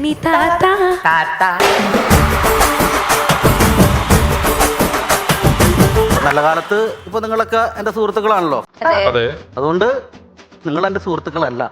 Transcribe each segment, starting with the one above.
ഇനി താത്ത. നല്ല കാലത്ത് ഇപ്പൊ നിങ്ങളൊക്കെ എന്റെ സുഹൃത്തുക്കളാണല്ലോ. അതെ. അതുകൊണ്ട് നിങ്ങൾ എന്റെ സുഹൃത്തുക്കളല്ല.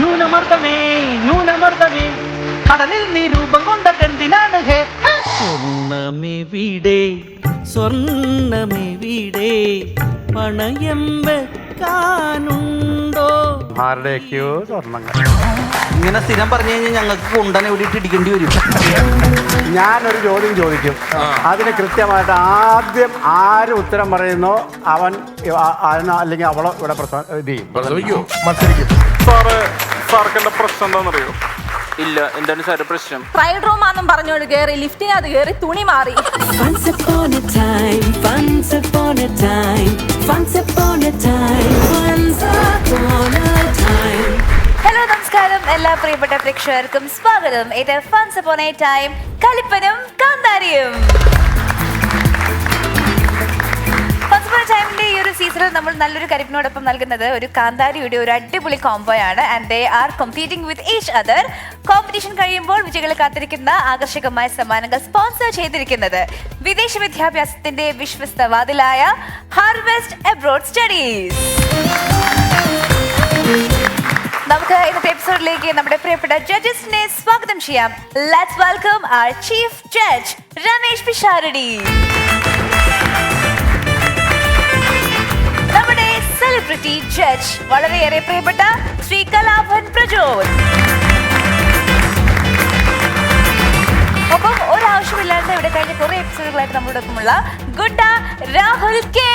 ന്യൂനമർദ്ദമേ ന്യൂനമർദ്ദമേ കടലിൽ നീ രൂപം കൊണ്ടതെന്തിനാണ് ഹേ? സ്വർണമെവിടെ സ്വർണമെവിടെ പണയം വെക്കാനുണ്ടോ? ആരുടെയൊക്കെയോ സ്വർണ്ണങ്ങൾ. ഇങ്ങനെ സ്ഥിരം പറഞ്ഞു കഴിഞ്ഞാൽ ഞങ്ങൾക്ക് കൊണ്ടനെ എവിടെയിട്ട് ഇടിക്കേണ്ടി വരും. ഞാനൊരു ചോദ്യം ചോദിക്കും, അതിന് കൃത്യമായിട്ട് ആദ്യം ആര് ഉത്തരം പറയുന്നോ അവൻ അല്ലെങ്കിൽ അവളോ ഇവിടെ ഇത് ചെയ്യും, മത്സരിക്കും. സാർക്ക് എന്റെ പ്രശ്നം എന്താണെന്നറിയോ? ഇല്ല, എന്താണ് സാറ് പ്രശ്നം? ഫ്രൈഡ് റൂം ആണെന്നും പറഞ്ഞോണ്ട് കേറി ലിഫ്റ്റിനകത്ത് കേറി തുണി മാറി. Once upon a time, once upon a time, once upon a time, once upon a time. Hello നമസ്കാരം, എല്ലാ പ്രിയപ്പെട്ട പ്രേക്ഷകർക്കും സ്വാഗതം. ഇത് ഫൺസ് അപ്പോൺ എ ടൈം, കലിപ്പനും കാന്താരിയും. ഫൺസ് അപ്പോൺ എ ടൈമിന്റെ ഈ ഒരു സീസണിൽ നമ്മൾ നല്ലൊരു കലിപ്പിനോടൊപ്പം നൽകുന്നത് ഒരു കാന്താരിയുടെ ഒരു അടിപൊളി കോംബോയാണ്. And they are competing with each other. Competition കഴിയുമ്പോൾ വിജയികളെ കാത്തിരിക്കുന്ന ആകർഷകമായ സമ്മാനങ്ങൾ സ്പോൺസർ ചെയ്തിരിക്കുന്നത് വിദേശ വിദ്യാഭ്യാസത്തിന്റെ വിശ്വസ്ത വാതിലായ ഹാർവെസ്റ്റ് അബ്രോഡ് സ്റ്റഡീസ്. നമുക്ക് ഇന്നത്തെ എപ്പിസോഡിലേക്ക് നമ്മുടെ പ്രിയപ്പെട്ട ജഡ്ജസിനെ സ്വാഗതം ചെയ്യാം. Let's welcome our chief judge Ramesh Pisharody, നമ്മുടെ സെലിബ്രിറ്റി ജഡ്ജ് വളരെയേറെ പ്രിയപ്പെട്ട ശ്രീ കലാഭൻ പ്രജോദ്, ഒപ്പം ഒരാവശ്യമില്ലാതെ ഇവിടെ കഴിഞ്ഞ കുറെ എപ്പിസോഡുകളായിട്ട് നമ്മളോടൊപ്പമുള്ള ഗുഡ രാഹുൽ കെ.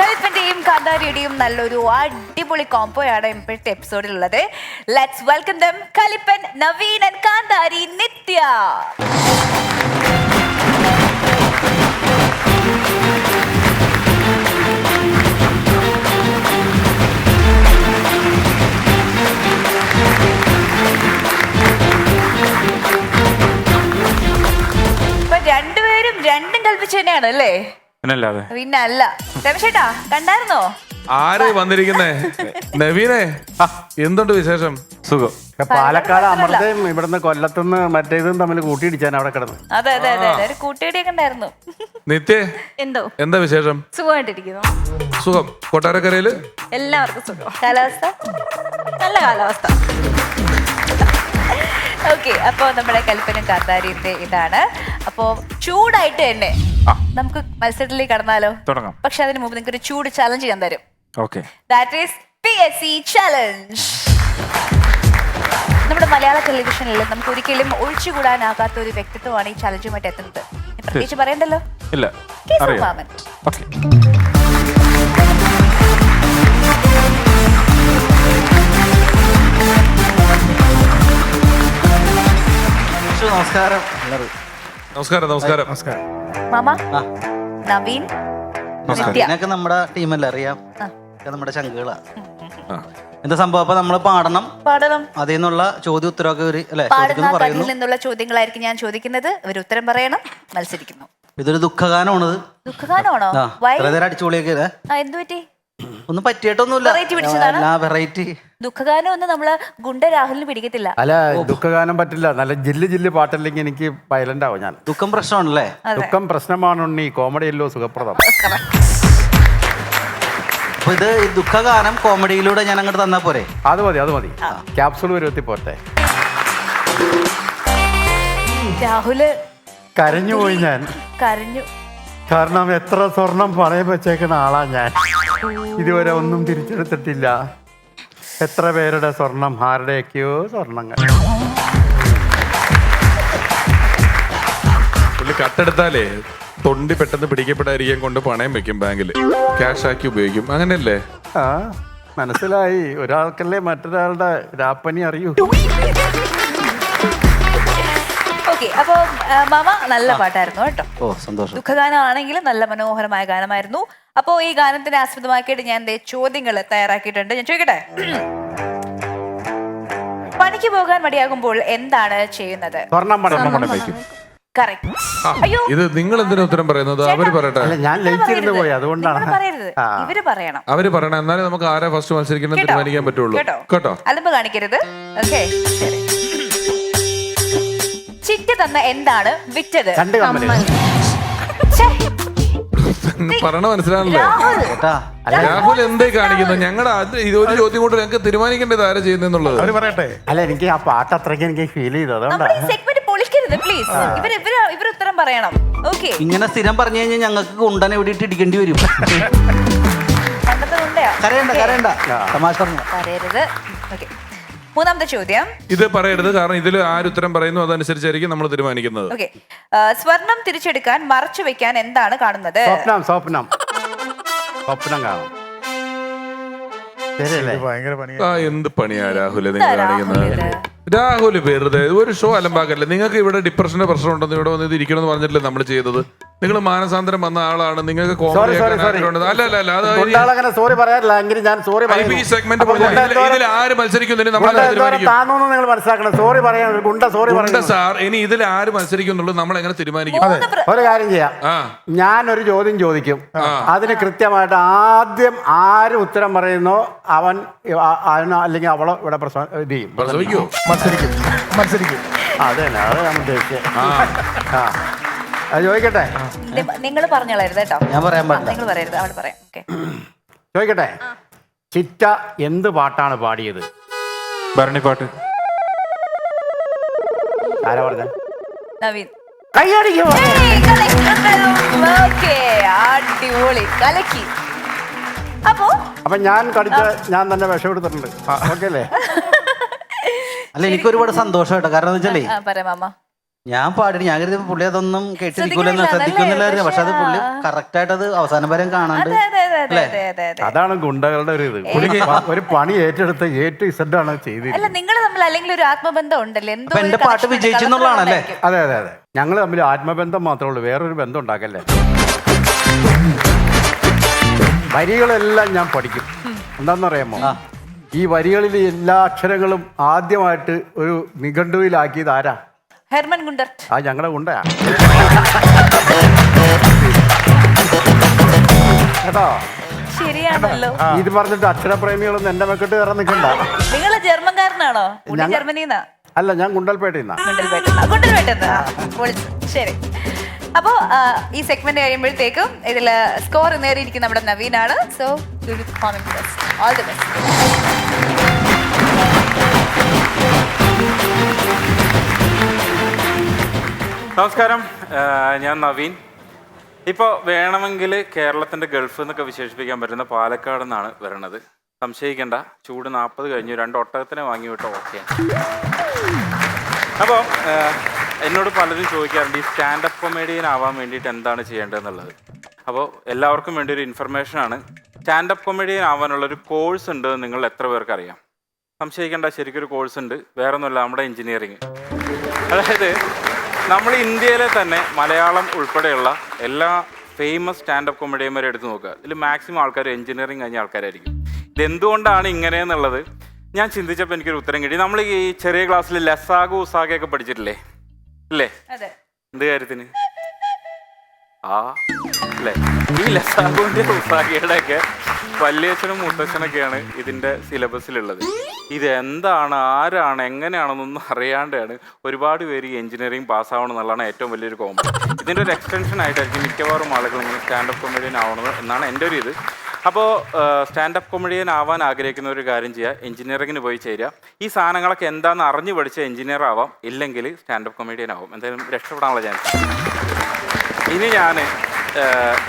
കലിപ്പന്റെയും കാന്താരിയുടെയും നല്ലൊരു അടിപൊളി കോംബോയാണ് ഇപ്പോഴത്തെ എപ്പിസോഡിലുള്ളത്. Let's welcome them Kalippan, Naveen and Kanthari Nithya. ഇപ്പൊ രണ്ടുപേരും രണ്ടും കൽപ്പിച്ചു തന്നെയാണ് അല്ലേ? പിന്നല്ലാതെ. പിന്നെ അല്ല. രമേശേട്ടാ കണ്ടായിരുന്നോ? ആര് വന്നിരിക്കുന്നേ? നവീനെ, എന്തുണ്ട് വിശേഷം? സുഖം. പാലക്കാട് അമൃതയും ഇവിടുന്ന് കൊല്ലത്തുനിന്ന് മറ്റേതും തമ്മിൽ കൂട്ടിയിടിച്ചാൻ അവിടെ കിടന്ന്. അതെ അതെ അതെ ഒരു കൂട്ടുകാരിയൊക്കെ ഉണ്ടായിരുന്നു. നിത്യേ, എന്തോ എന്താ വിശേഷം? സുഖമായിട്ടിരിക്കുന്നു. സുഖം. കൊട്ടാരക്കരയില് എല്ലാവർക്കും സുഖം. കാലാവസ്ഥ നല്ല കാലാവസ്ഥ. ഓക്കെ, അപ്പൊ നമ്മുടെ കൽപ്പനും കാന്താരിന്റെ ഇതാണ്. അപ്പോ ചൂടായിട്ട് തന്നെ നമുക്ക് മത്സരത്തിലേക്ക് കടന്നാലോ? തുടങ്ങാം. പക്ഷെ അതിന് മുമ്പ് നിങ്ങൾക്ക് ഒരു ചൂട് ചലഞ്ച് ഞാൻ തരും. Okay. That is PSC challenge. നമ്മുടെ മലയാള ടെലിവിഷനിൽ നമുക്ക് ഒരിക്കലും ഒഴിച്ചുകൂടാനാകാത്ത ഒരു വ്യക്തിത്വമാണ് ഈ ചലഞ്ചുമായിട്ട് എത്തുന്നത്. പ്രത്യേകിച്ച് പറയണ്ടല്ലോ. ഇല്ല, അറിയാം. മാമൻ. ഓക്കെ. നമസ്കാരം. നമസ്കാരം. നമസ്കാരം. മാമ, നവീൻ, നിത്യ. ഇതിനൊക്കെ നമ്മുടെ ടീമല്ലേ, അറിയാം. നമ്മുടെ ശങ്കുകളാ. എന്താ സംഭവം? അപ്പൊ നമ്മള് പാടണം. അതിൽ നിന്നുള്ള ചോദ്യ ഉത്തരവൊക്കെ പാടുന്ന കഥയിൽ നിന്നുള്ള ചോദ്യങ്ങളായിരിക്കും ഞാൻ ചോദിക്കുന്നത്. അവർ ഉത്തരം പറയണം, മത്സരിക്കുന്നു. ഇതൊരു ദുഃഖഗാനമാണത്. ദുഃഖഗാനമാണോ? അടിച്ചുപൊളിയൊക്കെ എന്ത് പറ്റി? ഒന്നും പറ്റിയിട്ടൊന്നുമില്ല. വെറൈറ്റി. ദുഃഖഗാനം ഒന്നും നമ്മള് ഗുണ്ട രാഹുലിന് പിടിക്കത്തില്ല. അല്ല, ദുഃഖഗാനം പറ്റില്ല. നല്ല ജില്ല് ജില്ല് പാട്ടല്ലെങ്കിൽ എനിക്ക് വയലന്റ് ആവും ഞാൻ. ദുഃഖം പ്രശ്നമാണല്ലേ? ദുഃഖം പ്രശ്നമാണ് ഉണ്ണി, കോമഡിയല്ലോ സുഖപ്രദം. അപ്പൊ ഇത് ദുഃഖഗാനം കോമഡിയിലൂടെ ഞാൻ അങ്ങോട്ട് തന്നാ പോരെ? അത് മതി. ക്യാപ്സൂൾ വരുത്തി പോട്ടെ. രാഹുല് കരഞ്ഞുപോയി ഞാൻ. കരഞ്ഞു. കാരണം എത്ര സ്വർണം പണയം വെച്ചേക്കുന്ന ആളാ ഞാൻ. ഇതുവരെ ഒന്നും തിരിച്ചെടുത്തിട്ടില്ല. എത്ര പേരുടെ സ്വർണം, ആരുടെയൊക്കെയോ സ്വർണങ്ങൾ. പുള്ളി കട്ടെടുത്താലേ തൊണ്ടി പെട്ടെന്ന് പിടിക്കപ്പെടാതിരിക്കാൻ കൊണ്ട് പണയം വെക്കും, ബാങ്കിൽ ക്യാഷ് ആക്കി ഉപയോഗിക്കും. അങ്ങനെയല്ലേ? ആ, മനസ്സിലായി. ഒരാൾക്കല്ലേ മറ്റൊരാളുടെ രാപ്പനി അറിയൂ. ഓക്കെ അപ്പൊ മാമ നല്ല പാട്ടായിരുന്നു കേട്ടോ. ഓ സന്തോഷം. ദുഃഖഗാനമാണെങ്കിലും നല്ല മനോഹരമായ ഗാനമായിരുന്നു. അപ്പോ ഈ ഗാനത്തിനെ ആസ്പദമാക്കിയിട്ട് ഞാൻ ചോദ്യങ്ങൾ തയ്യാറാക്കിയിട്ടുണ്ട്. ഞാൻ ചോദിക്കട്ടെ, പണിക്ക് പോകാൻ മടിയാകുമ്പോൾ എന്താണ് ചെയ്യുന്നത്? സ്വർണ്ണം പണയം വയ്ക്കും. കറക്റ്റ്. അയ്യോ ഇത് നിങ്ങൾ എന്തിനാ ഉത്തരം പറയുന്നത്? അവര് പറയട്ടെ. അല്ല ഞാൻ ലയിച്ചിരുന്ന് പോയി, അതുകൊണ്ടാണ്. നിങ്ങൾ പറയരുത്, ഇവര് പറയണം. അവര് പറയണം, എന്നാലേ നമുക്ക് ആരാ ഫസ്റ്റ് മത്സരിക്കണം തീരുമാനിക്കാൻ പറ്റുള്ളൂ. കേട്ടോ? അലമ്പ് കാണിക്കരുത്. ഓക്കെ ശരി. ചിറ്റ് തന്ന എന്താണ് വിറ്റത്? രണ്ട് കമ്പനി. പറയണ മനസ്സിലാണല്ലോ. കേട്ടാ രാഹുൽ എന്തേ കാണിക്കുന്നത്? ഞങ്ങളുടെ ഇതൊരു ചോദ്യം കൊണ്ട് ഞങ്ങൾക്ക് തീരുമാനിക്കേണ്ടത് ആരാ ചെയ്യുന്നുള്ളത്. അവര് പറയട്ടെ. അല്ല എനിക്ക് ആ പാട്ട് അത്രയ്ക്ക് എനിക്ക് ഫീൽ ചെയ്തു, നമ്മൾ അതുകൊണ്ടാണ്. ഈ സെഗ്മെന്റ് പൊളിക്കരുത് പ്ലീസ്. ഇവര് ഉത്തരം പറയണം. ഓക്കെ ഇങ്ങനെ സ്ഥിരം പറഞ്ഞു കഴിഞ്ഞാൽ ഞങ്ങൾക്ക് കൊണ്ടനെ എവിടെ ഇട്ട് ഇടിക്കേണ്ടി വരും. പണ്ടത്തെ ഉണ്ടയാ? കരയണ്ട കരയണ്ട, തമാശ പറഞ്ഞു. പറയരുത്. ഓക്കെ മൂന്നാമത്തെ ചോദ്യം. ഇത് പറയരുത്, കാരണം ഇതിൽ ആരുത്തരം പറയുന്നു അതനുസരിച്ചായിരിക്കും നമ്മൾ തീരുമാനിക്കുന്നത്. ഓക്കെ സ്വർണം തിരിച്ചെടുക്കാൻ മറച്ചു വെക്കാൻ എന്താണ് കാണുന്നത്? സ്വപ്നം കാണും. ശരിയല്ലേ? ഭയങ്കര പണിയാ. ആ എന്ത് പണിയാ രാഹുല് നിങ്ങൾ കാണിക്കുന്നത്? രാഹുല് വെറുതെ ഒരു ഷോ അലമ്പാക്കല്ലേ. നിങ്ങൾക്ക് ഇവിടെ ഡിപ്രഷന്റെ പ്രശ്നം ഉണ്ടെന്ന് ഇവിടെ വന്ന് ഇരിക്കണമെന്ന് പറഞ്ഞിട്ടില്ലേ നമ്മൾ ചെയ്തത്? നിങ്ങൾ മാനസാന്തരം വന്ന ആളാണ്, നിങ്ങൾക്ക് കോമഡി അങ്ങനെ സോറി പറയാറില്ല. എങ്കിലും ഞാൻ സോറി സെഗ്മെന്റ് ഇതിൽ ആര് മത്സരിക്കുന്നില്ല നമ്മൾ താന്നോന്ന് നിങ്ങൾ മനസ്സിലാക്കണം. സോറി പറയാൻ ഗുണ്ട സോറി പറയണ്ട സാർ. ഇനി ഇതിൽ ആര് മത്സരിക്കുന്നുള്ളൂ നമ്മൾ എങ്ങനെ തീരുമാനിക്കും? ഒരു കാര്യം ചെയ്യാം, ഞാനൊരു ചോദ്യം ചോദിക്കും, അതിന് കൃത്യമായിട്ട് ആദ്യം ആര് ഉത്തരം പറയുന്നോ അവൻ അല്ലെങ്കിൽ അവളോ ഇവിടെ ഇത് ചെയ്യും. പ്രസവിക്കോ? മത്സരിക്കും. അതെ അത് ഞാൻ ഉദ്ദേശിച്ചത്. ചോദിക്കട്ടെ, നിങ്ങൾ പറഞ്ഞോളരുത് കേട്ടോ. ഞാൻ പറയാൻ പാടില്ല. നിങ്ങൾ പറയരുത്, അവൾ പറയാം. ഓക്കെ ചോദിക്കട്ടെ, ചിറ്റ എന്ത് പാട്ടാണ് പാടിയത്? ഭരണിപ്പാട്ട്. ആരാ പറഞ്ഞ? നവീൻ. കയ്യടിക്കും. ഓക്കെ അടിപൊളി, കലക്കി. അപ്പൊ ഞാൻ കടിച്ച ഞാൻ തന്നെ വിഷം എടുത്തിട്ടുണ്ട്. ഓക്കെ അല്ലേ? അല്ല എനിക്ക് ഒരുപാട് സന്തോഷം കേട്ടോ. കാരണം എന്ന് വെച്ചാലേ പറയാം മാമ, ഞാൻ പാടി ഞാൻ കരുതി പുള്ളി അതൊന്നും കേട്ടിരിക്കൂലെന്ന് ശ്രദ്ധിക്കുന്നില്ലായിരുന്നു. പക്ഷെ അത് പുള്ളി കറക്റ്റ് ആയിട്ട് അത് അവസാനം വരെ കാണാണ്ട്. അതാണ് ഗുണ്ടകളുടെ ഒരു ഇത്. ഒരു പണി ഏറ്റെടുത്ത് A-Z ആണ് ചെയ്തിരിക്കുന്നത്. അല്ല നിങ്ങൾ തമ്മിൽ അല്ലെങ്കിൽ ഒരു ആത്മബന്ധം ഉണ്ടല്ലേ? അപ്പൊ എന്റെ പാട്ട് വിജയിച്ചെന്നുള്ളതാണല്ലേ? അതെ അതെ അതെ, ഞങ്ങൾ തമ്മിൽ ആത്മബന്ധം മാത്രമേ ഉള്ളൂ, വേറൊരു ബന്ധം ഉണ്ടാക്കല്ലേ. വരികളെല്ലാം ഞാൻ പഠിക്കും. എന്താണെന്നറിയാമോ, ഈ വരികളിൽ എല്ലാ അക്ഷരങ്ങളും ആദ്യമായിട്ട് ഒരു നിഘണ്ടുവിലാക്കിയത് ആരാ? Hermann Gundert. ആ ഞങ്ങളുടെ ഗുണ്ടയാ കേട്ടോ. ശരിയാണല്ലോ. ഇത് പറഞ്ഞിട്ട് അക്ഷരപ്രേമികളൊന്നും എന്റെ മെക്കെട്ട് കയറാൻ നിൽക്കണ്ട. നിങ്ങൾ ജർമ്മൻകാരനാണോ? ജർമ്മനിന്നാ? അല്ല, ഞാൻ ഗുണ്ടൽപേട്ട. ശരി. അപ്പോ ഈ സെഗ്മെന്റ് കഴിയുമ്പോഴത്തേക്കും ഇതിൽ സ്കോർ നേടിയിരിക്കുന്ന നമ്മുടെ നവീനാണ്. So all the best. നമസ്കാരം, ഞാൻ നവീൻ. ഇപ്പോൾ വേണമെങ്കിൽ കേരളത്തിൻ്റെ ഗൾഫ് എന്നൊക്കെ വിശേഷിപ്പിക്കാൻ പറ്റുന്ന പാലക്കാട് നിന്നാണ് വരണത്. സംശയിക്കേണ്ട, ചൂട് 40 കഴിഞ്ഞു. 2 ഒട്ടകത്തിനെ വാങ്ങി വിട്ടോ ഓക്കെ. അപ്പോൾ എന്നോട് പലരും ചോദിക്കാറുണ്ട് ഈ സ്റ്റാൻഡപ്പ് കൊമേഡിയൻ ആവാൻ വേണ്ടിയിട്ട് എന്താണ് ചെയ്യേണ്ടതെന്നുള്ളത്. അപ്പോൾ എല്ലാവർക്കും വേണ്ടി ഒരു ഇൻഫർമേഷനാണ്. സ്റ്റാൻഡപ്പ് കൊമേഡിയൻ ആവാനുള്ളൊരു കോഴ്സ് ഉണ്ട്. നിങ്ങൾ എത്ര പേർക്ക് അറിയാം? സംശയിക്കേണ്ട, ശരിക്കൊരു കോഴ്സ് ഉണ്ട്. വേറൊന്നുമല്ല, നമ്മുടെ എൻജിനീയറിങ്. അതായത് നമ്മൾ ഇന്ത്യയിലെ തന്നെ മലയാളം ഉൾപ്പെടെയുള്ള എല്ലാ ഫേമസ് സ്റ്റാൻഡപ്പ് കൊമഡിയന്മാരെ എടുത്ത് നോക്കുക. ഇതിൽ മാക്സിമം ആൾക്കാർ എഞ്ചിനീയറിങ് കഴിഞ്ഞ ആൾക്കാരായിരിക്കും. ഇതെന്തുകൊണ്ടാണ് ഇങ്ങനെയെന്നുള്ളത് ഞാൻ ചിന്തിച്ചപ്പോൾ എനിക്കൊരു ഉത്തരം കിട്ടി. നമ്മൾ ഈ ചെറിയ ക്ലാസ്സിൽ ലസാഗു ഉസാഗയൊക്കെ പഠിച്ചിട്ടില്ലേ? ഇല്ലേ? എന്ത് കാര്യത്തിന്? അല്ലേ? ഈ ലസാഗുവിൻ്റെ ഉസാഗയുടെയൊക്കെ വല്യച്ഛനും മുത്തച്ഛനൊക്കെയാണ് ഇതിൻ്റെ സിലബസിലുള്ളത്. ഇതെന്താണ്, ആരാണ്, എങ്ങനെയാണെന്നൊന്നും അറിയാണ്ടാണ് ഒരുപാട് പേര് ഈ എഞ്ചിനീയറിംഗ് പാസ്സാവണം എന്നുള്ളതാണ് ഏറ്റവും വലിയൊരു കോമഡി. ഇതിൻ്റെ ഒരു എക്സ്റ്റൻഷൻ ആയിട്ടായിരിക്കും മിക്കവാറും ആളുകൾ ഇങ്ങനെ സ്റ്റാൻഡപ്പ് കൊമഡിയൻ ആവണത് എന്നാണ് എൻ്റെ ഒരു ഇത്. അപ്പോൾ സ്റ്റാൻഡപ്പ് കൊമഡിയൻ ആവാൻ ആഗ്രഹിക്കുന്ന ഒരു കാര്യം ചെയ്യുക, എഞ്ചിനീയറിങ്ങിന് പോയി ചേരുക. ഈ സാധനങ്ങളൊക്കെ എന്താണെന്ന് അറിഞ്ഞു പഠിച്ച എഞ്ചിനീയർ ആവാം, ഇല്ലെങ്കിൽ സ്റ്റാൻഡപ്പ് കൊമഡിയൻ ആവും. എന്തായാലും രക്ഷപ്പെടാനുള്ള ചാൻസ്. ഇനി ഞാൻ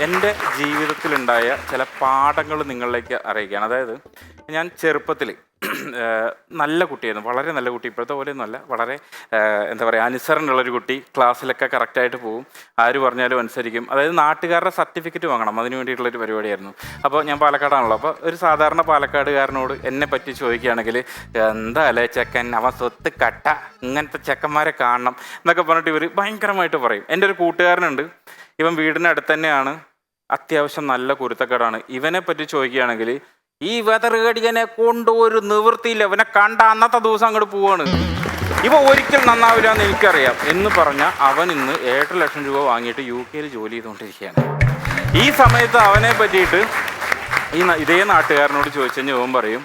എൻ്റെ ജീവിതത്തിലുണ്ടായ ചില പാഠങ്ങൾ നിങ്ങളിലേക്ക് അറിയിക്കുകയാണ്. അതായത് ഞാൻ ചെറുപ്പത്തിൽ നല്ല കുട്ടിയായിരുന്നു, വളരെ നല്ല കുട്ടി. ഇപ്പോഴത്തെ പോലെയൊന്നും അല്ല, വളരെ എന്താ പറയുക, അനുസരണമുള്ളൊരു കുട്ടി. ക്ലാസ്സിലൊക്കെ കറക്റ്റായിട്ട് പോകും, ആര് പറഞ്ഞാലും അനുസരിക്കും. അതായത് നാട്ടുകാരുടെ സർട്ടിഫിക്കറ്റ് വാങ്ങണം, അതിന് വേണ്ടിയിട്ടുള്ളൊരു പരിപാടിയായിരുന്നു. അപ്പോൾ ഞാൻ പാലക്കാടാണല്ലോ, അപ്പോൾ ഒരു സാധാരണ പാലക്കാടുകാരനോട് എന്നെ പറ്റി ചോദിക്കുകയാണെങ്കിൽ, എന്താ അല്ലേ ചെക്കൻ, അവൻ സ്വത്ത് കട്ട, ഇങ്ങനത്തെ ചെക്കന്മാരെ കാണണം എന്നൊക്കെ പറഞ്ഞിട്ട് ഇവർ ഭയങ്കരമായിട്ട് പറയും. എൻ്റെ ഒരു കൂട്ടുകാരനുണ്ട്, ഇവൻ വീടിനടുത്ത് തന്നെയാണ്, അത്യാവശ്യം നല്ല കുരുത്തക്കേടാണ്. ഇവനെ പറ്റി ചോദിക്കുകയാണെങ്കിൽ ഈ വെതറുകടിയനെ കൊണ്ട് ഒരു നിവൃത്തിയില്ല, ഇവനെ കണ്ട അന്നത്തെ ദിവസം അങ്ങോട്ട് പോവാണ്, ഇവ ഒരിക്കൽ നന്നാവില്ല എന്ന് എനിക്കറിയാം എന്ന് പറഞ്ഞാൽ അവൻ ഇന്ന് 7 ലക്ഷം രൂപ വാങ്ങിയിട്ട് UK ജോലി ചെയ്തുകൊണ്ടിരിക്കുകയാണ്. ഈ സമയത്ത് അവനെ പറ്റിയിട്ട് ഇതേ നാട്ടുകാരനോട് ചോദിച്ചു കഴിഞ്ഞാൽ അവൻ പറയും,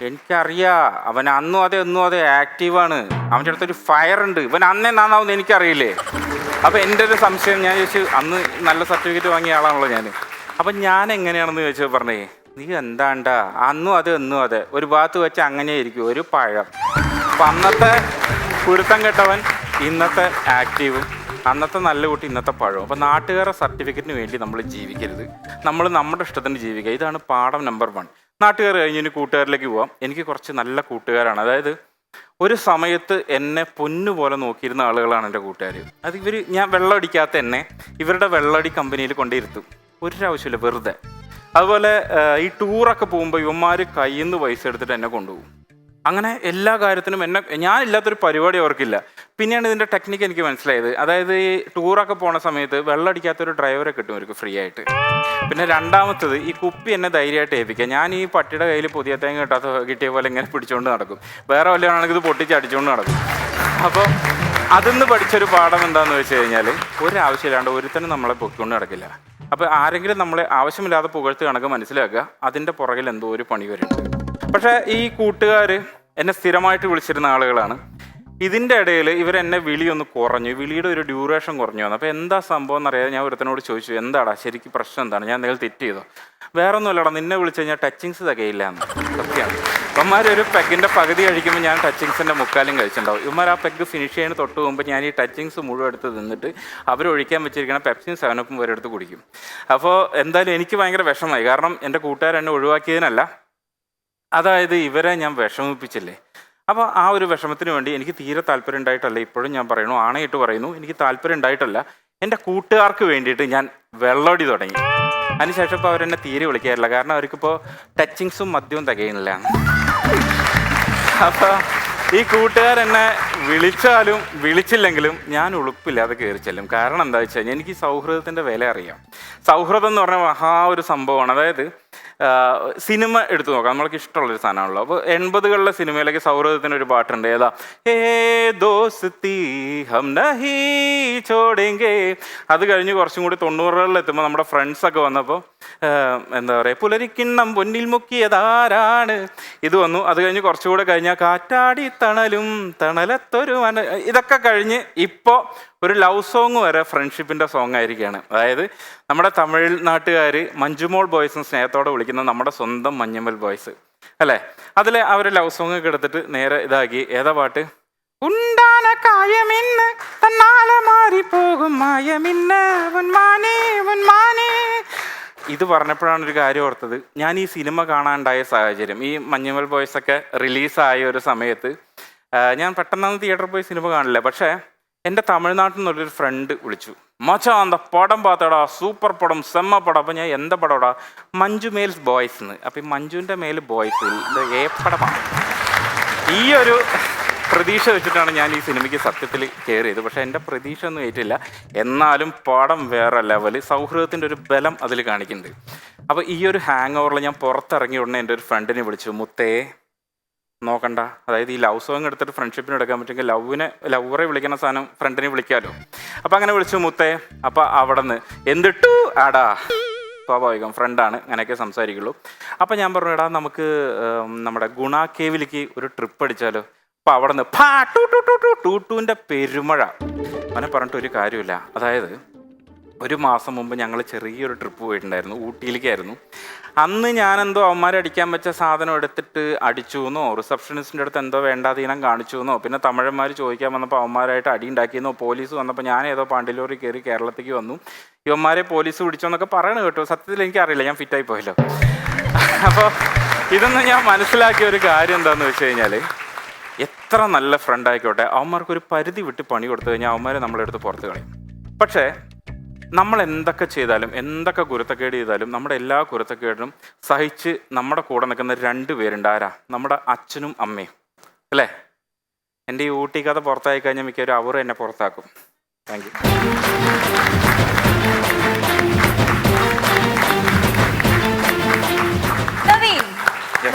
എനിക്കറിയാം, അവൻ അന്നും അതെ ആക്റ്റീവാണ്, അവൻ്റെ അടുത്തൊരു ഫയർ ഉണ്ട്, ഇവൻ അന്നേ നന്നാവുമെന്ന് എനിക്കറിയില്ലേ. അപ്പോൾ എൻ്റെ ഒരു സംശയം, ഞാൻ ചോദിച്ചു, അന്ന് നല്ല സർട്ടിഫിക്കറ്റ് വാങ്ങിയ ആളാണല്ലോ ഞാൻ, അപ്പം ഞാൻ എങ്ങനെയാണെന്ന് ചോദിച്ചാൽ പറഞ്ഞേ, നീ എന്താണ്ടാ അന്നും അതെ ഒരു ഭാഗത്ത് വെച്ച് അങ്ങനെ ഇരിക്കും, ഒരു പഴം. അപ്പം അന്നത്തെ കുരുത്തം കെട്ടവൻ ഇന്നത്തെ ആക്റ്റീവും, അന്നത്തെ നല്ല കുട്ടി ഇന്നത്തെ പഴവും. അപ്പം നാട്ടുകാരുടെ സർട്ടിഫിക്കറ്റിന് വേണ്ടി നമ്മൾ ജീവിക്കരുത്, നമ്മൾ നമ്മുടെ ഇഷ്ടത്തിന് ജീവിക്കുക. ഇതാണ് പാഠം നമ്പർ 1. നാട്ടുകാർ കഴിഞ്ഞ് ഇനി കൂട്ടുകാരിലേക്ക് പോവാം. എനിക്ക് കുറച്ച് നല്ല കൂട്ടുകാരാണ്, അതായത് ഒരു സമയത്ത് എന്നെ പൊന്നുപോലെ നോക്കിയിരുന്ന ആളുകളാണ് എൻ്റെ കൂട്ടുകാർ. അത് ഞാൻ വെള്ളം അടിക്കാത്ത എന്നെ ഇവരുടെ വെള്ളമടി കമ്പനിയിൽ കൊണ്ടിരുത്തും, ഒരാവശ്യമില്ല, വെറുതെ. അതുപോലെ ഈ ടൂറൊക്കെ പോകുമ്പോൾ ഇവന്മാർ കയ്യിൽ നിന്ന് പൈസ എടുത്തിട്ട് എന്നെ കൊണ്ടുപോകും. അങ്ങനെ എല്ലാ കാര്യത്തിനും ഞാനില്ലാത്തൊരു പരിപാടി അവർക്കില്ല. പിന്നെയാണ് ഇതിൻ്റെ ടെക്നിക്ക് എനിക്ക് മനസ്സിലായത്. അതായത് ഈ ടൂറൊക്കെ പോണ സമയത്ത് വെള്ളം അടിക്കാത്തൊരു ഡ്രൈവറെ കിട്ടും അവർക്ക് ഫ്രീ ആയിട്ട്. പിന്നെ രണ്ടാമത്തത്, ഈ കുപ്പി എന്നെ ധൈര്യമായിട്ട് ഏൽപ്പിക്കുക. ഞാൻ ഈ പട്ടിയുടെ കയ്യിൽ പുതിയ തേങ്ങ കിട്ടിയ പോലെ ഇങ്ങനെ പിടിച്ചുകൊണ്ട് നടക്കും, വേറെ വല്ലതാണെങ്കിൽ ഇത് പൊട്ടിച്ച് അടിച്ചുകൊണ്ട് നടക്കും. അപ്പോൾ അതിന്ന് പഠിച്ചൊരു പാഠം എന്താണെന്ന് വെച്ച് കഴിഞ്ഞാൽ, ഒരാവശ്യമില്ലാണ്ട് ഒരുത്തനും നമ്മളെ പൊക്കിക്കൊണ്ട് നടക്കില്ല. അപ്പോൾ ആരെങ്കിലും നമ്മളെ ആവശ്യമില്ലാതെ പുകഴ്ത്ത് കണക്ക് മനസ്സിലാക്കുക, അതിൻ്റെ പുറകിൽ എന്തോ ഒരു പണി വരുന്നുണ്ട്. പക്ഷേ ഈ കൂട്ടുകാർ എന്നെ സ്ഥിരമായിട്ട് വിളിച്ചിരുന്ന ആളുകളാണ്. ഇതിൻ്റെ ഇടയിൽ ഇവരെന്നെ വിളിയൊന്ന് കുറഞ്ഞു, വിളിയുടെ ഒരു ഡ്യൂറേഷൻ കുറഞ്ഞു വന്നു. അപ്പോൾ എന്താ സംഭവം എന്നറിയാതെ ഞാൻ ഒരുത്തനോട് ചോദിച്ചു, എന്താടാ ശരിക്കും പ്രശ്നം എന്താണ്, ഞാൻ എന്തെങ്കിലും തെറ്റ് ചെയ്തോ? വേറെ ഒന്നുമില്ലടാ, നിന്നെ വിളിച്ചു കഴിഞ്ഞാൽ ടച്ചിങ്സ് തികയില്ല എന്ന്. സത്യമാണ്. ഇവന്മാരൊരു പെഗിൻ്റെ പകുതി കഴിക്കുമ്പോൾ ഞാൻ ടച്ചിങ്സിൻ്റെ മുക്കാലും കഴിച്ചിട്ടുണ്ടാവും. ഇവന്മാർ ആ പെഗ് ഫിനിഷ് ചെയ്യുന്ന തൊട്ട് മുമ്പ് ഞാൻ ഈ ടച്ചിങ്സ് മുഴുവൻ എടുത്ത് തിന്നിട്ട് അവരൊഴിക്കാൻ വെച്ചിരിക്കുന്ന പെപ്സിയും 7-Upഉം വരെ എടുത്ത് കുടിക്കും. അപ്പോൾ എന്തായാലും എനിക്ക് ഭയങ്കര വിഷമമായി, കാരണം എൻ്റെ കൂട്ടുകാരെന്നെ ഒഴിവാക്കിയതിനല്ല, അതായത് ഇവരെ ഞാൻ വിഷമിപ്പിച്ചില്ലേ. അപ്പോൾ ആ ഒരു വിഷമത്തിന് വേണ്ടി എനിക്ക് തീരെ താല്പര്യം ഉണ്ടായിട്ടല്ല, ഇപ്പോഴും ഞാൻ പറയുന്നു, ആണയിട്ട് പറയുന്നു, എനിക്ക് താല്പര്യം ഉണ്ടായിട്ടല്ല, എൻ്റെ കൂട്ടുകാർക്ക് വേണ്ടിയിട്ട് ഞാൻ വെള്ളമടി തുടങ്ങി. അതിനുശേഷം ഇപ്പോൾ അവരെന്നെ തീരെ വിളിക്കാറില്ല, കാരണം അവർക്കിപ്പോൾ ടച്ചിങ്സും മദ്യവും തികയുന്നില്ല. അപ്പോൾ ഈ കൂട്ടുകാരെന്നെ വിളിച്ചാലും വിളിച്ചില്ലെങ്കിലും ഞാൻ ഉളുപ്പില്ലാതെ കയറി ചെല്ലും. കാരണം എന്താ വെച്ച് കഴിഞ്ഞാൽ എനിക്ക് സൗഹൃദത്തിൻ്റെ വില അറിയാം. സൗഹൃദം എന്ന് പറഞ്ഞാൽ മഹാ ഒരു സംഭവമാണ്. അതായത് സിനിമ എടുത്തു നോക്കാം, നമ്മൾക്ക് ഇഷ്ടമുള്ളൊരു സാധനമാണല്ലോ. അപ്പോൾ 80കളിലെ സിനിമയിലേക്ക് സൗഹൃദത്തിന് ഒരു പാട്ടുണ്ട്, ഏതാ, ഏ ദോസ്തി ഹം നഹീ ചോടെങ്കേ. അത് കഴിഞ്ഞ് കുറച്ചും കൂടി 90കളിൽ എത്തുമ്പോൾ നമ്മുടെ ഫ്രണ്ട്സൊക്കെ വന്നപ്പോൾ എന്താ പറയുക, പുലരിക്കിണ്ണം പൊന്നിൽ മുക്കിയതാരാണ്, ഇത് വന്നു. അത് കഴിഞ്ഞ് കുറച്ചുകൂടെ കഴിഞ്ഞാൽ കാറ്റാടി തണലും തണലത്തൊരു ഇതൊക്കെ കഴിഞ്ഞ് ഇപ്പോൾ ഒരു ലവ് സോങ് വരെ ഫ്രണ്ട്ഷിപ്പിൻ്റെ സോങ് ആയിരിക്കുകയാണ്. അതായത് നമ്മുടെ തമിഴ്നാട്ടുകാർ മഞ്ജുമോൾ ബോയ്സും സ്നേഹത്തോടെ വിളിക്കുന്ന നമ്മുടെ സ്വന്തം മഞ്ഞമ്മൽ ബോയ്സ് അല്ലേ, അതിൽ അവർ ലവ് സോങ് ഒക്കെ എടുത്തിട്ട് നേരെ ഇതാക്കി. ഏതാ പാട്ട്? ഉണ്ടാന കായമിന്ന് തന്നാലെ മാറിപ്പോകും മായമിന്ന് ഉന്മാനേ ഉന്മാനേ. ഇത് പറഞ്ഞപ്പോഴാണ് ഒരു കാര്യം ഓർത്തത്. ഞാൻ ഈ സിനിമ കാണാനുണ്ടായ സാഹചര്യം, ഈ മഞ്ഞമ്മൽ ബോയ്സൊക്കെ റിലീസായ ഒരു സമയത്ത് ഞാൻ പെട്ടെന്നൊന്നും തിയേറ്ററിൽ പോയി സിനിമ കാണില്ല. പക്ഷേ എൻ്റെ തമിഴ്നാട്ടിൽ നിന്നുള്ളൊരു ഫ്രണ്ട് വിളിച്ചു, മച്ചാ അന്ത പടം പാത്തടാ, സൂപ്പർ പടം, സെമ്മ പടം. അപ്പോൾ ഞാൻ എന്താ പടമാടാ? മഞ്ജു മേൽസ് ബോയ്സ് എന്ന്. അപ്പോൾ ഈ മഞ്ജുവിൻ്റെ മേൽ ബോയ്സ് ഇത് ഏപ്പടമാണ്. ഈ ഒരു പ്രതീക്ഷ വെച്ചിട്ടാണ് ഞാൻ ഈ സിനിമയ്ക്ക് സത്യത്തിൽ കയറിയത്. പക്ഷേ എൻ്റെ പ്രതീക്ഷ ഒന്നും ഏറ്റില്ല. എന്നാലും പടം വേറെ ലെവൽ, സൗഹൃദത്തിൻ്റെ ഒരു ബലം അതിൽ കാണിക്കുന്നുണ്ട്. അപ്പോൾ ഈ ഒരു ഹാങ് ഓവറിൽ ഞാൻ പുറത്തിറങ്ങിയ ഉടനെ എൻ്റെ ഒരു ഫ്രണ്ടിനെ വിളിച്ചു, മുത്തേ നോക്കണ്ട. അതായത് ഈ ലവ് സോങ് എടുത്തിട്ട് ഫ്രണ്ട്ഷിപ്പിന് എടുക്കാൻ പറ്റുമെങ്കിൽ ലവറെ വിളിക്കുന്ന സാധനം ഫ്രണ്ടിനെ വിളിക്കാമല്ലോ. അപ്പം അങ്ങനെ വിളിച്ചു, മുത്തേ. അപ്പം അവിടെ നിന്ന് എന്തിട്ടു ആടാ, സ്വാഭാവികം ഫ്രണ്ടാണ്, അങ്ങനെയൊക്കെ സംസാരിക്കുള്ളൂ. അപ്പം ഞാൻ പറഞ്ഞു, എടാ നമുക്ക് നമ്മുടെ ഗുണ കേവിലേക്ക് ഒരു ട്രിപ്പ് അടിച്ചാലോ. അപ്പം അവിടെ നിന്ന് ഫാ ടു ടു ടു ടു ടൂട്ടുവിൻ്റെ പെരുമഴ. അവനെ പറഞ്ഞിട്ട് ഒരു കാര്യമില്ല. അതായത് ഒരു മാസം മുമ്പ് ഞങ്ങൾ ചെറിയൊരു ട്രിപ്പ് പോയിട്ടുണ്ടായിരുന്നു, ഊട്ടിയിലേക്കായിരുന്നു. അന്ന് ഞാനെന്തോ അവന്മാരടിക്കാൻ വെച്ച സാധനം എടുത്തിട്ട് അടിച്ചു എന്നോ, റിസപ്ഷനിസ്റ്റിൻ്റെ അടുത്ത് എന്തോ വേണ്ടാതീനം കാണിച്ചു എന്നോ, പിന്നെ തമിഴന്മാർ ചോദിക്കാൻ വന്നപ്പോൾ അവന്മാരായിട്ട് അടി ഉണ്ടാക്കിയെന്നോ, പോലീസ് വന്നപ്പോൾ ഞാൻ ഏതോ പാണ്ടിലോറി കയറി കേരളത്തേക്ക് വന്നു, ഇവന്മാരെ പോലീസ് പിടിച്ചോ എന്നൊക്കെ പറയണ കേട്ടോ. സത്യത്തിൽ എനിക്കറിയില്ല, ഞാൻ ഫിറ്റായി പോയല്ലോ. അപ്പോൾ ഇതൊന്നും ഞാൻ മനസ്സിലാക്കിയ ഒരു കാര്യം എന്താണെന്ന് വെച്ച് കഴിഞ്ഞാൽ, എത്ര നല്ല ഫ്രണ്ട് ആയിക്കോട്ടെ, അവന്മാർക്ക് ഒരു പരിധി വിട്ട് പണി കൊടുത്തു കഴിഞ്ഞാൽ അവന്മാരെ നമ്മളെടുത്ത് പുറത്ത് കളയും. പക്ഷേ നമ്മൾ എന്തൊക്കെ ചെയ്താലും, എന്തൊക്കെ കുരുത്തക്കേട് ചെയ്താലും, നമ്മുടെ എല്ലാ കുരുത്തക്കേടിനും സഹിച്ച് നമ്മുടെ കൂടെ നിൽക്കുന്ന 2 പേരുണ്ട്. ആരാ? നമ്മുടെ അച്ഛനും അമ്മയും, അല്ലേ? എൻ്റെ ഈ ഊട്ടി കഥ പുറത്തായി കഴിഞ്ഞാൽ മിക്കവരും അവർ എന്നെ പുറത്താക്കും. Thank you.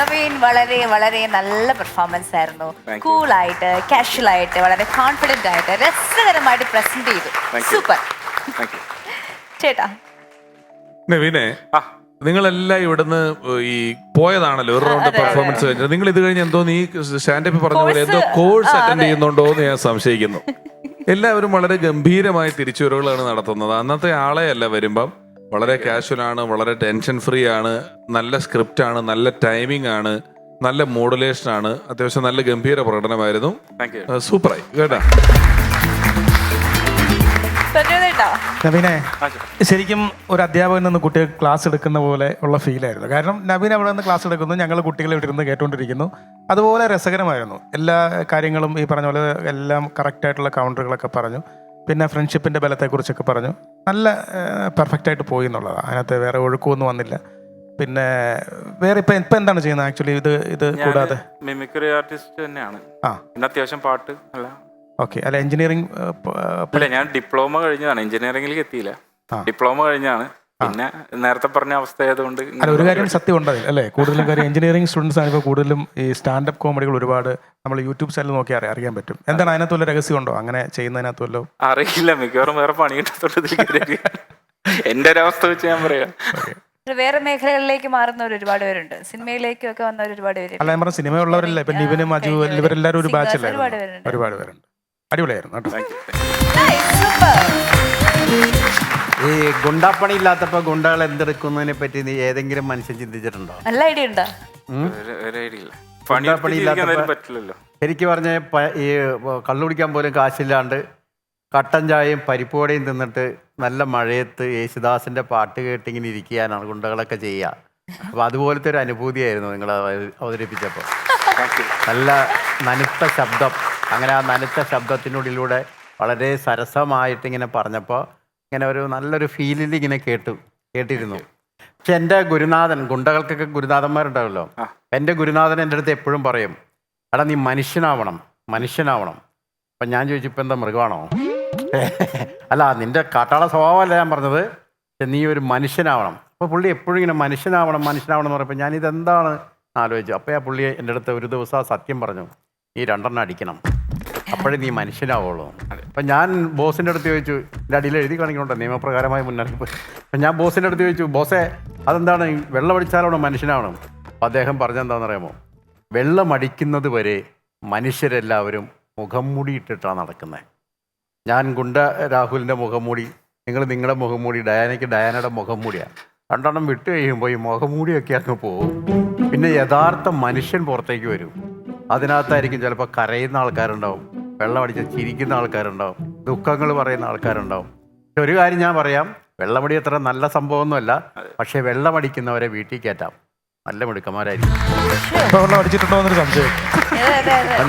നവീൻ വളരെ വളരെ നല്ല പെർഫോമൻസ് ആയിരുന്നു. കൂളായിട്ട്, കാഷ്വൽ ആയിട്ട്, വളരെ കോൺഫിഡന്റ് ആയിട്ട്, രസകരമായിട്ട് പ്രസന്റ് ചെയ്തു. സൂപ്പർ. ചേട്ടാ നവീനെ, നിങ്ങളെല്ലാം ഇവിടുന്ന് ഈ പോയതാണല്ലോ ഒരു റൗണ്ട് പെർഫോമൻസ് കഴിഞ്ഞത്. നിങ്ങൾ ഇത് കഴിഞ്ഞ് എന്തോ നീ സ്റ്റാൻഡപ്പ് പറഞ്ഞ പോലെ എന്തോ കോഴ്സ് അറ്റൻഡ് ചെയ്യുന്നുണ്ടോ എന്ന് ഞാൻ സംശയിക്കുന്നു. എല്ലാവരും വളരെ ഗംഭീരമായ തിരിച്ചുവരവുകളാണ് നടത്തുന്നത്. അന്നത്തെ ആളെ അല്ല വരുമ്പം വളരെ കാഷ്വൽ ആണ്, വളരെ ടെൻഷൻ ഫ്രീ ആണ്, നല്ല സ്ക്രിപ്റ്റ് ആണ്, നല്ല ടൈമിംഗ് ആണ്, നല്ല മോഡുലേഷൻ ആണ്. അത്യാവശ്യം നല്ല ഗംഭീര പ്രകടനമായിരുന്നു. സൂപ്പറായി കേട്ടാ. നവീനെ, ശരിക്കും ഒരു അധ്യാപകൻ നിന്ന് കുട്ടികൾക്ക് ക്ലാസ് എടുക്കുന്ന പോലെ ഉള്ള ഫീലായിരുന്നു. കാരണം നവീൻ അവിടെ നിന്ന് ക്ലാസ് എടുക്കുന്നു, ഞങ്ങൾ കുട്ടികളെ ഇവിടെ ഇരുന്ന് കേട്ടുകൊണ്ടിരിക്കുന്നു. അതുപോലെ രസകരമായിരുന്നു. എല്ലാ കാര്യങ്ങളും ഈ പറഞ്ഞ പോലെ എല്ലാം കറക്റ്റായിട്ടുള്ള കൗണ്ടറുകളൊക്കെ പറഞ്ഞു. പിന്നെ ഫ്രണ്ട്ഷിപ്പിൻ്റെ ബലത്തെക്കുറിച്ചൊക്കെ പറഞ്ഞു. നല്ല പെർഫെക്റ്റായിട്ട് പോയി എന്നുള്ളതാണ്. അതിനകത്ത് വേറെ ഒഴുക്കൊന്നും വന്നില്ല. പിന്നെ വേറെ ഇപ്പം എന്താണ് ചെയ്യുന്നത് ആക്ച്വലി? ഇത് കൂടാതെ മിമിക്രി ആർട്ടിസ്റ്റ് തന്നെയാണ്. അത്യാവശ്യം പാട്ട് അല്ല. ഓക്കെ. അല്ല, എഞ്ചിനീയറിംഗ് അല്ല, ഞാൻ ഡിപ്ലോമ കഴിഞ്ഞതാണ്, എഞ്ചിനീയറിംഗിലേക്ക് എത്തിയില്ല. ഡിപ്ലോമ കഴിഞ്ഞാണ്. പിന്നെ നേരത്തെ പറഞ്ഞ അവസ്ഥ ആയതുകൊണ്ട്. അല്ല, ഒരു കാര്യം സത്യം ഉണ്ടതിൽ അല്ലേ, കൂടുതലും കാര്യം എഞ്ചിനീയറിംഗ് സ്റ്റുഡൻസ് ആണ് ഇപ്പോൾ കൂടുതലും ഈ സ്റ്റാൻഡപ്പ് കോമഡികൾ ഒരുപാട് നമ്മൾ യൂട്യൂബ് ചാനൽ നോക്കി അറിയാൻ പറ്റും. എന്താണ് അതിനകത്ത് വല്ല രഹസ്യം ഉണ്ടോ അങ്ങനെ ചെയ്യുന്നതിനകത്ത് വല്ലോ? അറിയില്ല, മിക്കവാറും വേറെ പണി കിട്ടാത്തോണ്ട് എന്റെ ഒരവസ്ഥ വെച്ച് ഞാൻ പറയാം. വേറെ മേഖലകളിലേക്ക് മാറുന്നവർ ഒരുപാട് പേരുണ്ട്. സിനിമയിലേക്കും ഒക്കെ വന്നവർ ഒരുപാട് പേര്. അല്ല, ഞാൻ പറഞ്ഞ സിനിമ ഉള്ളവരല്ല. ഇപ്പൊ നിവിനും അജു ഇവരെല്ലാവരും ഒരു ബാച്ചല്ലേ? ഒരുപാട് പേരുണ്ട്. അടിപൊളിയായിരുന്നു കേട്ടോ. ഈ ഗുണ്ടാപ്പണി ഇല്ലാത്തപ്പോ ഗുണ്ടകൾ എന്തെടുക്കുന്നതിനെ പറ്റി നീ ഏതെങ്കിലും മനുഷ്യൻ ചിന്തിച്ചിട്ടുണ്ടോ? നല്ല ഐഡിയ ഉണ്ടോ? ഗുണ്ടാപ്പണി ഇല്ലാത്തപ്പോ ശരിക്കും പറഞ്ഞ ഈ കള്ളു കുടിക്കാൻ പോലും കാശില്ലാണ്ട് കട്ടൻ ചായയും പരിപ്പോടയും തിന്നിട്ട് നല്ല മഴയത്ത് യേശുദാസിന്റെ പാട്ട് കേട്ടിങ്ങനെ ഇരിക്കാനാണ് ഗുണ്ടകളൊക്കെ ചെയ്യുക. അപ്പൊ അതുപോലത്തെ ഒരു അനുഭൂതിയായിരുന്നു നിങ്ങൾ അവതരിപ്പിച്ചപ്പോൾ. നല്ല നനുത്ത ശബ്ദം. അങ്ങനെ ആ നനുത്ത ശബ്ദത്തിനുള്ളിലൂടെ വളരെ സരസമായിട്ട് ഇങ്ങനെ പറഞ്ഞപ്പോൾ ഇങ്ങനെ ഒരു നല്ലൊരു ഫീലിൽ ഇങ്ങനെ കേട്ടിരുന്നു. പക്ഷെ എൻ്റെ ഗുരുനാഥൻ, ഗുണ്ടകൾക്കൊക്കെ ഗുരുനാഥന്മാരുണ്ടാവല്ലോ, എൻ്റെ ഗുരുനാഥൻ എൻ്റെ അടുത്ത് എപ്പോഴും പറയും, എടാ നീ മനുഷ്യനാവണം. അപ്പം ഞാൻ ചോദിച്ചു, ഇപ്പം എന്താ മൃഗമാണോ? അല്ല, നിൻ്റെ കാട്ടാള സ്വഭാവമല്ല ഞാൻ പറഞ്ഞത്, നീ ഒരു മനുഷ്യനാവണം. അപ്പോൾ പുള്ളി എപ്പോഴും ഇങ്ങനെ മനുഷ്യനാവണം എന്ന് പറയുമ്പോൾ ഞാനിതെന്താണ് ആലോചിച്ചു. അപ്പോൾ ആ പുള്ളി എൻ്റെ അടുത്ത് ഒരു ദിവസം ആ സത്യം പറഞ്ഞു, നീ 2 അടിക്കണം, അപ്പോഴേ നീ മനുഷ്യനാവുള്ളൂ. അപ്പം ഞാൻ ബോസിൻ്റെ അടുത്ത് ചോദിച്ചു, എൻ്റെ അടിയിൽ എഴുതി കാണിക്കണോട്ടോ നിയമപ്രകാരമായ മുന്നറിയിപ്പ്. അപ്പം ഞാൻ ബോസിൻ്റെ അടുത്ത് ചോദിച്ചു, ബോസേ അതെന്താണ് വെള്ളമടിച്ചാലാണോ മനുഷ്യനാവണം? അപ്പം അദ്ദേഹം പറഞ്ഞെന്താണെന്നറിയാമോ, വെള്ളമടിക്കുന്നത് വരെ മനുഷ്യരെല്ലാവരും മുഖം മൂടി ഇട്ടിട്ടാണ് നടക്കുന്നത്. ഞാൻ ഗുണ്ട രാഹുലിൻ്റെ മുഖം മൂടി, നിങ്ങളുടെ മുഖം മൂടി, ഡയാനയുടെ മുഖം മൂടിയാണ്. 2 വിട്ട് കഴിയുമ്പോൾ ഈ മുഖം മൂടിയൊക്കെ അങ്ങ് പോകും. പിന്നെ യഥാർത്ഥ മനുഷ്യൻ പുറത്തേക്ക് വരും. അതിനകത്തായിരിക്കും ചിലപ്പോൾ കരയുന്ന ആൾക്കാരുണ്ടാവും, വെള്ളമടിച്ച് ചിരിക്കുന്ന ആൾക്കാരുണ്ടാവും, ദുഃഖങ്ങൾ പറയുന്ന ആൾക്കാരുണ്ടാവും. പക്ഷെ ഒരു കാര്യം ഞാൻ പറയാം, വെള്ളമടി അത്ര നല്ല സംഭവമൊന്നുമല്ല. പക്ഷെ വെള്ളമടിക്കുന്നവരെ വീട്ടിൽ കയറ്റാം, നല്ല മിടുക്കന്മാരായിരിക്കും. അടിച്ചിട്ടുണ്ടോ എന്നൊരു സംശയം.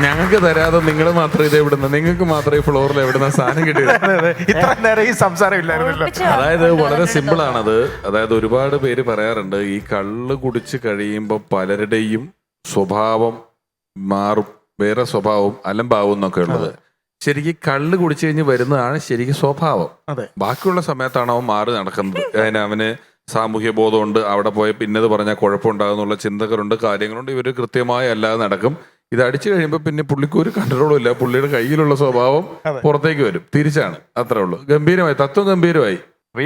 ഞങ്ങൾക്ക് തരാതെ നിങ്ങൾ മാത്രം ഇത് എവിടുന്ന, നിങ്ങൾക്ക് മാത്രം ഈ ഫ്ലോറിൽ എവിടുന്ന സാധനം കിട്ടിയത്? ഇത്ര നേരം ഈ സംസാരം ഇല്ലായിരുന്നല്ലോ. അതായത് വളരെ സിമ്പിൾ ആണത്. അതായത് ഒരുപാട് പേര് പറയാറുണ്ട്, ഈ കള്ള് കുടിച്ച് കഴിയുമ്പോൾ പലരുടെയും സ്വഭാവം മാറും, വേറെ സ്വഭാവം അലമ്പാവും എന്നൊക്കെ ഉള്ളത്. ശരിക്കും കള്ള് കുടിച്ചു കഴിഞ്ഞ് വരുന്നതാണ് ശരിക്കും സ്വഭാവം. ബാക്കിയുള്ള സമയത്താണ് അവൻ മാറി നടക്കുന്നത്. അവന് സാമൂഹ്യ ബോധമുണ്ട്, അവിടെ പോയ പിന്നത് പറഞ്ഞാൽ കുഴപ്പമുണ്ടാകുന്നുള്ള ചിന്തകളുണ്ട്, കാര്യങ്ങളുണ്ട്. ഇവർ കൃത്യമായി അല്ലാതെ നടക്കും. ഇത് അടിച്ചു കഴിയുമ്പോൾ പിന്നെ പുള്ളിക്ക് ഒരു കൺട്രോളും ഇല്ല, പുള്ളിയുടെ കയ്യിലുള്ള സ്വഭാവം പുറത്തേക്ക് വരും. തിരിച്ചാണ്, അത്രേ ഉള്ളൂ. ഗംഭീരമായി, തത്വം ഗംഭീരമായി.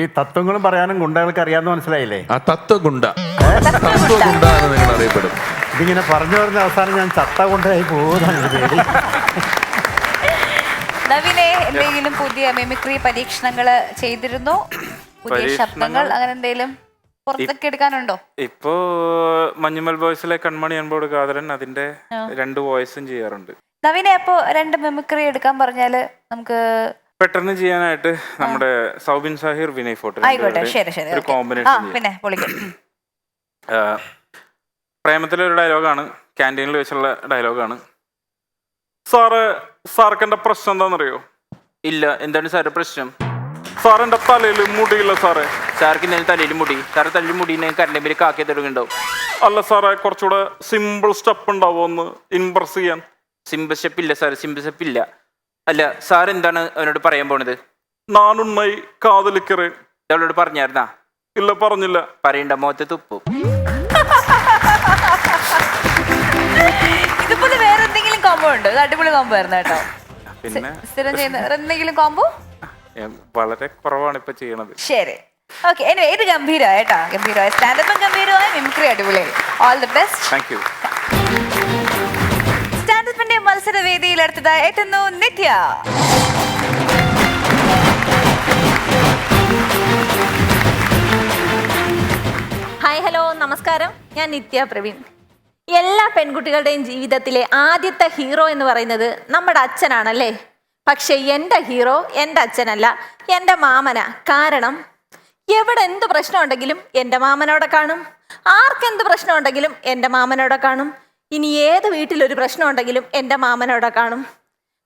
ഈ തത്വങ്ങളും പറയാനും ഗുണ്ടകൾക്ക് അറിയാമെന്ന് മനസ്സിലായില്ലേ? ആ തത്വഗുണ്ട എന്ന് നിങ്ങൾ അറിയപ്പെടും. ഇതിങ്ങനെ പറഞ്ഞു പറഞ്ഞ അവസാനം ഞാൻ ചത്ത കൊണ്ടായി പോകുന്നതാണ് പേടി. നവീനെ, എന്തെങ്കിലും പുതിയ മിമിക്രി പരീക്ഷണങ്ങൾ ചെയ്തിരുന്നോ? പുതിയ ശബ്ദങ്ങൾ അങ്ങനെ എന്തെങ്കിലും പുറത്തൊക്കെ എടുക്കാനുണ്ടോ? ഇപ്പോ മഞ്ഞുമൽ ബോയ്സിലെ കൺമണി അൻപോട് കാതരൻ അതിന്റെ 2 വോയിസും ചെയ്യാറുണ്ട്. നവീനെ, അപ്പോ 2 മിമിക്രി എടുക്കാൻ പറഞ്ഞാല് നമുക്ക് പെട്ടെന്ന് ചെയ്യാനായിട്ട് നമ്മുടെ സൗബിൻ സാഹിർ, വിനയ് ഫോർട്ട് ആയിക്കോട്ടെ. ശരി, ഒരു കോമ്പിനേഷൻ. പിന്നെ പൊളിക്കും. പ്രേമത്തിലെ ഒരു ഡയലോഗാണ്, ക്യാൻറ്റീനിൽ വെച്ചുള്ള ഡയലോഗാണ്. സാർക്ക് എൻ്റെ പ്രശ്നം എന്താണെന്നറിയോ? ഇല്ല. എന്താണ് സാറ് പ്രശ്നം? സാർ എൻ്റെ തലയിൽ മുടിയില്ല സാറേ. സാർക്ക് ഇന്നലെ തലയിൽ മുടി? സാറ് തലയിൽ മുടി കരണ്ടമ്പിൽ കാക്കി തുടങ്ങിണ്ടാവും. അല്ല സാറേ, കുറച്ചുകൂടെ സിമ്പിൾ സ്റ്റെപ്പ് ഉണ്ടാവും ഒന്ന് ഇംപ്രസ് ചെയ്യാൻ. സിമ്പിൾ സ്റ്റെപ്പ് ഇല്ല സാർ, സിമ്പിൾ സ്റ്റെപ്പ് ഇല്ല. അല്ല സാർ എന്താണ് അവനോട് പറയാൻ പോണത്? നാനുണ്ണായി കാതലിക്കറ്. അവളോട് പറഞ്ഞായിരുന്നാ? ഇല്ല, പറഞ്ഞില്ല. പറയണ്ട, മുഖത്ത് തുപ്പും. ഇതുപോലെ വേറെ എന്തെങ്കിലും കോംബോ ഉണ്ട്? അടിപൊളി കോംബോ ആയിരുന്നു കേട്ടോ. പിന്നെ സ്ഥിരം ചെയ്യുന്ന വേറെ എന്തെങ്കിലും കോംബോ? വളരെ കുറവാണ് ഇപ്പൊ ചെയ്യണത്. ശരി, ഓക്കെ. എനിവേ, ഇത് ഗംഭീരമായ കേട്ടോ, ഗംഭീരമായ സ്റ്റാൻഡപ്പും ഗംഭീരമായ മിമിക്രി അടിപൊളിയായി. All the best. Thank you. സ്റ്റാൻഡപ്പിന്റെ മത്സരവേദിയിൽ അടുത്തതായി എത്തുന്നു നിത്യ. ഹായ്, ഹലോ, നമസ്കാരം. ഞാൻ നിത്യ പ്രവീൺ. എല്ലാ പെൺകുട്ടികളുടെയും ജീവിതത്തിലെ ആദ്യത്തെ ഹീറോ എന്ന് പറയുന്നത് നമ്മുടെ അച്ഛനാണല്ലേ. പക്ഷെ എൻ്റെ ഹീറോ എൻ്റെ അച്ഛനല്ല, എൻ്റെ മാമനാ. കാരണം എവിടെ എന്ത് പ്രശ്നം ഉണ്ടെങ്കിലും എൻ്റെ മാമനോടെ കാണും. ആർക്കെന്ത് പ്രശ്നം ഉണ്ടെങ്കിലും എൻ്റെ മാമനോടെ കാണും. ഇനി ഏത് വീട്ടിലൊരു പ്രശ്നം ഉണ്ടെങ്കിലും എൻ്റെ മാമനോടെ കാണും.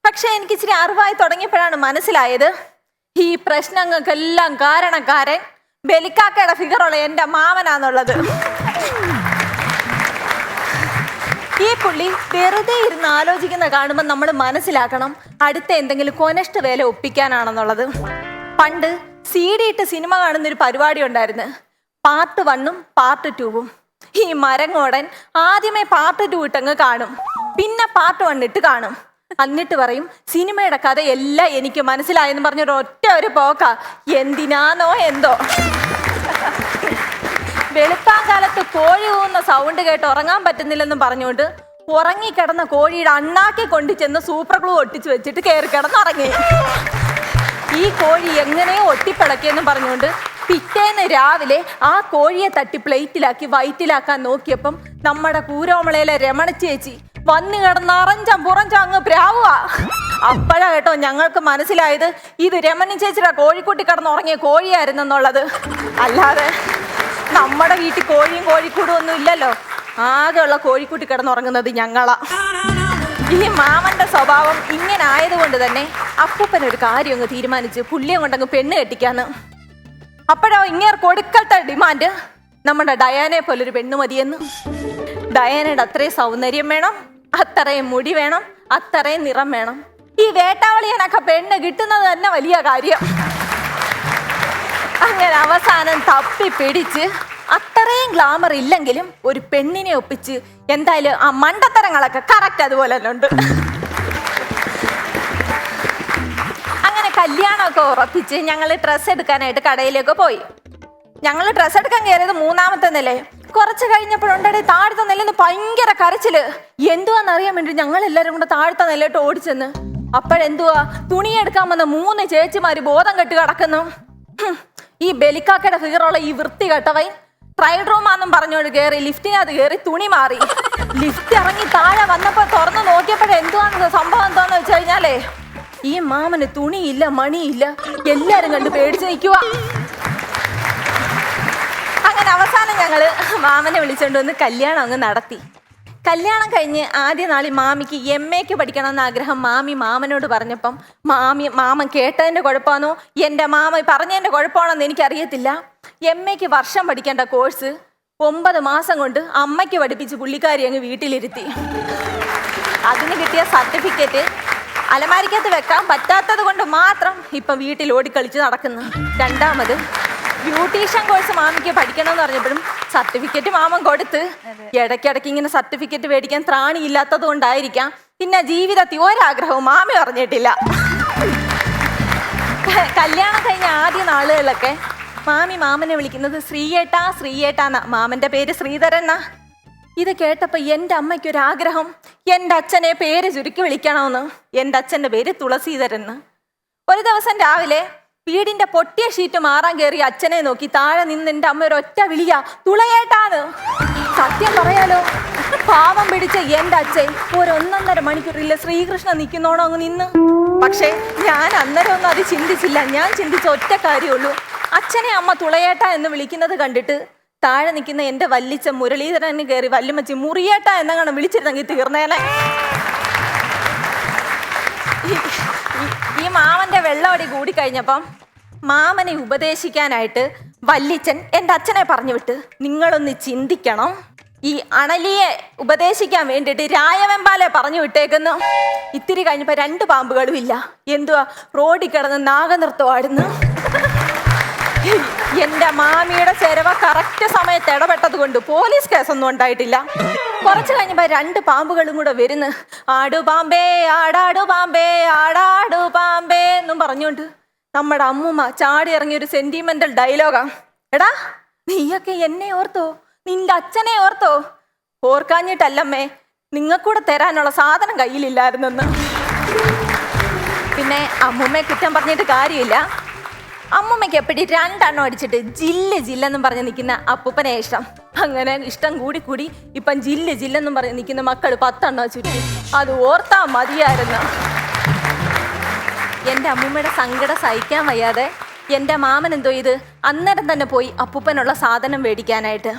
പക്ഷെ എനിക്ക് ഇച്ചിരി അറിവായി തുടങ്ങിയപ്പോഴാണ് മനസ്സിലായത്, ഈ പ്രശ്നങ്ങൾക്കെല്ലാം കാരണക്കാരൻ ബലിക്കാക്കയുടെ ഫിഗറുള്ള എൻ്റെ മാമനാന്നുള്ളത്. ഈ പുള്ളി വെറുതെ ഇരുന്ന് ആലോചിക്കുന്ന കാണുമ്പോൾ നമ്മൾ മനസ്സിലാക്കണം അടുത്ത എന്തെങ്കിലും കൊനഷ്ട വേല ഒപ്പിക്കാനാണെന്നുള്ളത്. പണ്ട് CD ഇട്ട് സിനിമ കാണുന്നൊരു പരിപാടി ഉണ്ടായിരുന്നു, പാർട്ട് 1ഉം പാർട്ട് 2ഉം. ഈ മരങ്ങോടൻ ആദ്യമേ പാർട്ട് 2 ഇട്ടങ്ങ് കാണും, പിന്നെ പാർട്ട് 1 ഇട്ട് കാണും. എന്നിട്ട് പറയും സിനിമയുടെ കഥ എല്ലാം എനിക്ക് മനസ്സിലായെന്ന് പറഞ്ഞൊരു ഒറ്റ ഒരു പോക്ക. എന്തിനാന്നോ എന്തോ. വെളുപ്പാങ്കാലത്ത് കോഴി കൂവുന്ന സൗണ്ട് കേട്ട് ഉറങ്ങാൻ പറ്റുന്നില്ലെന്നും പറഞ്ഞുകൊണ്ട് ഉറങ്ങിക്കിടന്ന കോഴിയുടെ അണ്ണാക്കി കൊണ്ടു ചെന്ന് സൂപ്പർ ഗ്ലൂ ഒട്ടിച്ചു വെച്ചിട്ട് കയറി കിടന്നുറങ്ങി. ഈ കോഴി എങ്ങനെയോ ഒട്ടിപ്പിളക്കിയെന്നും പറഞ്ഞുകൊണ്ട് പിറ്റേന്ന് രാവിലെ ആ കോഴിയെ തട്ടി പ്ലേറ്റിലാക്കി വയറ്റിലാക്കാൻ നോക്കിയപ്പം നമ്മുടെ കൂരോമളയിലെ രമണ ചേച്ചി വന്നു കിടന്ന് അറഞ്ചം പുറഞ്ചം അങ്ങ് പ്രാവുക. അപ്പോഴാ കേട്ടോ ഞങ്ങൾക്ക് മനസ്സിലായത് ഇത് രമണി ചേച്ചിയുടെ കോഴിക്കുട്ടി കിടന്നുറങ്ങിയ കോഴിയായിരുന്നെന്നുള്ളത്. അല്ലാതെ നമ്മുടെ വീട്ടിൽ കോഴിയും കോഴിക്കൂടും ഒന്നും ഇല്ലല്ലോ. ആകെയുള്ള കോഴിക്കുട്ടി കിടന്നുറങ്ങുന്നത് ഞങ്ങളാ. ഈ മാമന്റെ സ്വഭാവം ഇങ്ങനെ ആയതുകൊണ്ട് തന്നെ അപ്പൂപ്പൻ ഒരു കാര്യം അങ്ങ് തീരുമാനിച്ച് പുള്ളിയെ കൊണ്ടങ്ങ് പെണ്ണ് കെട്ടിക്കാന്ന്. അപ്പോഴോ ഇങ്ങനെ കൊടുക്കത്തെ ഡിമാൻഡ് നമ്മുടെ ഡയാനെ പോലൊരു പെണ്ണ് മതിയെന്ന്. ഡയാനയുടെ അത്രയും സൗന്ദര്യം വേണം, അത്രയും മുടി വേണം, അത്രയും നിറം വേണം. ഈ വേട്ടാവളിയനൊക്കെ പെണ്ണ് കിട്ടുന്നത് തന്നെ വലിയ കാര്യം. അങ്ങനെ അവസാനം തപ്പി പിടിച്ച് അത്രയും ഗ്ലാമർ ഇല്ലെങ്കിലും ഒരു പെണ്ണിനെ ഒപ്പിച്ച് എന്തായാലും ആ മണ്ടത്തരങ്ങളൊക്കെ കറക്റ്റ് അതുപോലെ തന്നെ ഉണ്ട്. അങ്ങനെ കല്യാണമൊക്കെ ഉറപ്പിച്ച് ഞങ്ങൾ ഡ്രസ്സ് എടുക്കാനായിട്ട് കടയിലേക്ക് പോയി. ഞങ്ങൾ ഡ്രസ്സ് എടുക്കാൻ കയറിയത് 3ാമത്തെ നില. കുറച്ച് കഴിഞ്ഞപ്പോഴുണ്ടേ താഴത്തെ നിലന്ന് ഭയങ്കര കരച്ചില്. എന്തുവാന്നറിയാൻ വേണ്ടി ഞങ്ങൾ എല്ലാവരും കൂടെ താഴത്തെ നിലയിട്ട് ഓടിച്ചെന്ന്. അപ്പോഴെന്തുവാ, തുണിയെടുക്കാൻ വന്ന 3 ചേച്ചിമാര് ബോധം കെട്ട് കിടക്കുന്നു. ഈ ബലിക്കാക്കയുടെ ഫിഗറുള്ള ഈ വൃത്തി കെട്ടവൻ ട്രയൽ റൂമാന്നും പറഞ്ഞോണ്ട് കയറി ലിഫ്റ്റിനകത്ത് കയറി തുണി മാറി. ലിഫ്റ്റ് ഇറങ്ങി താഴെ വന്നപ്പോ തുറന്ന് നോക്കിയപ്പോഴേ എന്തുവാന്ന് സംഭവം എന്താന്ന് വെച്ച് കഴിഞ്ഞാലേ ഈ മാമന് തുണിയില്ല, മണിയില്ല, എല്ലാരും കണ്ട് പേടിച്ച് നിൽക്കുക. അങ്ങനെ അവസാനം ഞങ്ങള് മാമനെ വിളിച്ചോണ്ട് വന്ന് കല്യാണം അങ്ങ് നടത്തി. കല്യാണം കഴിഞ്ഞ് ആദ്യ നാളിൽ മാമിക്ക് MAക്ക് പഠിക്കണമെന്ന് ആഗ്രഹം മാമനോട് പറഞ്ഞപ്പം മാമൻ കേട്ടതിൻ്റെ കുഴപ്പമാണോ എൻ്റെ മാമ പറഞ്ഞതിൻ്റെ കുഴപ്പമാണോന്ന് എനിക്കറിയത്തില്ല. MAക്ക് വർഷം പഠിക്കേണ്ട കോഴ്സ് 9 മാസം കൊണ്ട് അമ്മയ്ക്ക് പഠിപ്പിച്ച് പുള്ളിക്കാരി അങ്ങ് വീട്ടിലിരുത്തി. അതിന് കിട്ടിയ സർട്ടിഫിക്കറ്റ് അലമാരിക്കകത്ത് വെക്കാൻ പറ്റാത്തത് കൊണ്ട് മാത്രം ഇപ്പം വീട്ടിൽ ഓടിക്കളിച്ച് നടക്കുന്നു. രണ്ടാമത് ബ്യൂട്ടീഷ്യൻ കോഴ്സ് മാമിക്ക് പഠിക്കണമെന്ന് പറഞ്ഞപ്പോഴും സർട്ടിഫിക്കറ്റ് മാമൻ കൊടുത്ത്. ഇടയ്ക്കിടയ്ക്ക് ഇങ്ങനെ സർട്ടിഫിക്കറ്റ് മേടിക്കാൻ ത്രാണി ഇല്ലാത്തത് കൊണ്ടായിരിക്കാം പിന്നെ ജീവിതത്തിൽ ഒരാഗ്രഹവും മാമി പറഞ്ഞിട്ടില്ല. കല്യാണം കഴിഞ്ഞ ആദ്യ നാളുകളിലൊക്കെ മാമനെ വിളിക്കുന്നത് ശ്രീയേട്ടാന്നാ. മാമന്റെ പേര് ശ്രീധരനാ. ഇത് കേട്ടപ്പോൾ എൻ്റെ അമ്മയ്ക്കൊരാഗ്രഹം എൻ്റെ അച്ഛനെ പേര് ചുരുക്കി വിളിക്കണമെന്ന്. എൻ്റെ അച്ഛൻ്റെ പേര് തുളസീധരൻ. ഒരു ദിവസം രാവിലെ വീടിന്റെ പൊട്ടിയ ഷീറ്റ് മാറാൻ കയറി അച്ഛനെ നോക്കി താഴെ നിന്ന് എൻ്റെ അമ്മ ഒരൊറ്റ വിളിയാ, തുളയേട്ടാന്ന്. സത്യം പറയാലോ, പാവം പിടിച്ച എൻ്റെ അച്ഛൻ 1.5 മണിക്കൂറില്ല ശ്രീകൃഷ്ണൻ നിൽക്കുന്നോണോ അങ്ങ് നിന്ന്. പക്ഷേ ഞാൻ അന്നേരം ഒന്നും അത് ചിന്തിച്ചില്ല. ഞാൻ ചിന്തിച്ച ഒറ്റ കാര്യമുള്ളൂ, അച്ഛനെ അമ്മ തുളയേട്ട എന്ന് വിളിക്കുന്നത് കണ്ടിട്ട് താഴെ നിൽക്കുന്ന എൻ്റെ വല്ലിച്ച മുരളീധരന് കയറി വല്യമ്മച്ചി മുറിയേട്ട എന്നങ്ങനെ വിളിച്ചിരുന്നെങ്കിൽ തീർന്നേനെ. ഈ മാമന്റെ വെള്ളമടി കൂടിക്കഴിഞ്ഞപ്പം മാമനെ ഉപദേശിക്കാനായിട്ട് വല്ലിച്ചൻ എൻ്റെ അച്ഛനെ പറഞ്ഞു വിട്ട്, നിങ്ങളൊന്ന് ചിന്തിക്കണം, ഈ അണലിയെ ഉപദേശിക്കാൻ വേണ്ടിയിട്ട് രായവെമ്പാലെ പറഞ്ഞു വിട്ടേക്കുന്നു. ഇത്തിരി കഴിഞ്ഞപ്പോൾ 2 പാമ്പുകളും ഇല്ല. എന്തുവാ, റോഡിൽ കിടന്ന് നാഗനൃത്തമായിരുന്നു. എൻ്റെ മാമിയുടെ ചെരവ കറക്റ്റ് സമയത്ത് ഇടപെട്ടത് കൊണ്ട് പോലീസ് കേസൊന്നും ഉണ്ടായിട്ടില്ല. കുറച്ച് കഴിഞ്ഞപ്പോൾ 2 പാമ്പുകളും കൂടെ വരുന്നു. ആടുപാമ്പേ ആടാടു പാമ്പേ ആടാടു പാമ്പേ എന്നും പറഞ്ഞുകൊണ്ട് നമ്മുടെ അമ്മൂമ്മ ചാടി ഇറങ്ങിയ ഒരു സെന്റിമെന്റൽ ഡയലോഗാ. എടാ, നീയൊക്കെ എന്നെ ഓർത്തോ, നിന്റെ അച്ഛനെ ഓർത്തോ? ഓർക്കാഞ്ഞിട്ടല്ലമ്മേ, നിങ്ങൾക്കൂടെ തരാനുള്ള സാധനം കയ്യിലില്ലായിരുന്നെന്ന്. പിന്നെ അമ്മൂമ്മയെ കുറ്റം പറഞ്ഞിട്ട് കാര്യമില്ല. അമ്മൂമ്മയ്ക്ക് എപ്പടി 2 എണ്ണം അടിച്ചിട്ട് ജില്ലെന്നും പറഞ്ഞ് നിൽക്കുന്ന അപ്പൂപ്പനെ ഇഷ്ടം. അങ്ങനെ ഇഷ്ടം കൂടി കൂടി ഇപ്പം ജില്ലെന്നും പറഞ്ഞ് നിൽക്കുന്ന മക്കൾ 10 എണ്ണം ചുറ്റി. അത് ഓർത്താ മതിയായിരുന്നു. എൻ്റെ അമ്മൂമ്മയുടെ സങ്കടം സഹിക്കാൻ വയ്യാതെ എൻ്റെ മാമൻ എന്തോ ഇത് അന്നേരം തന്നെ പോയി അപ്പൂപ്പനുള്ള സാധനം മേടിക്കാനായിട്ട്.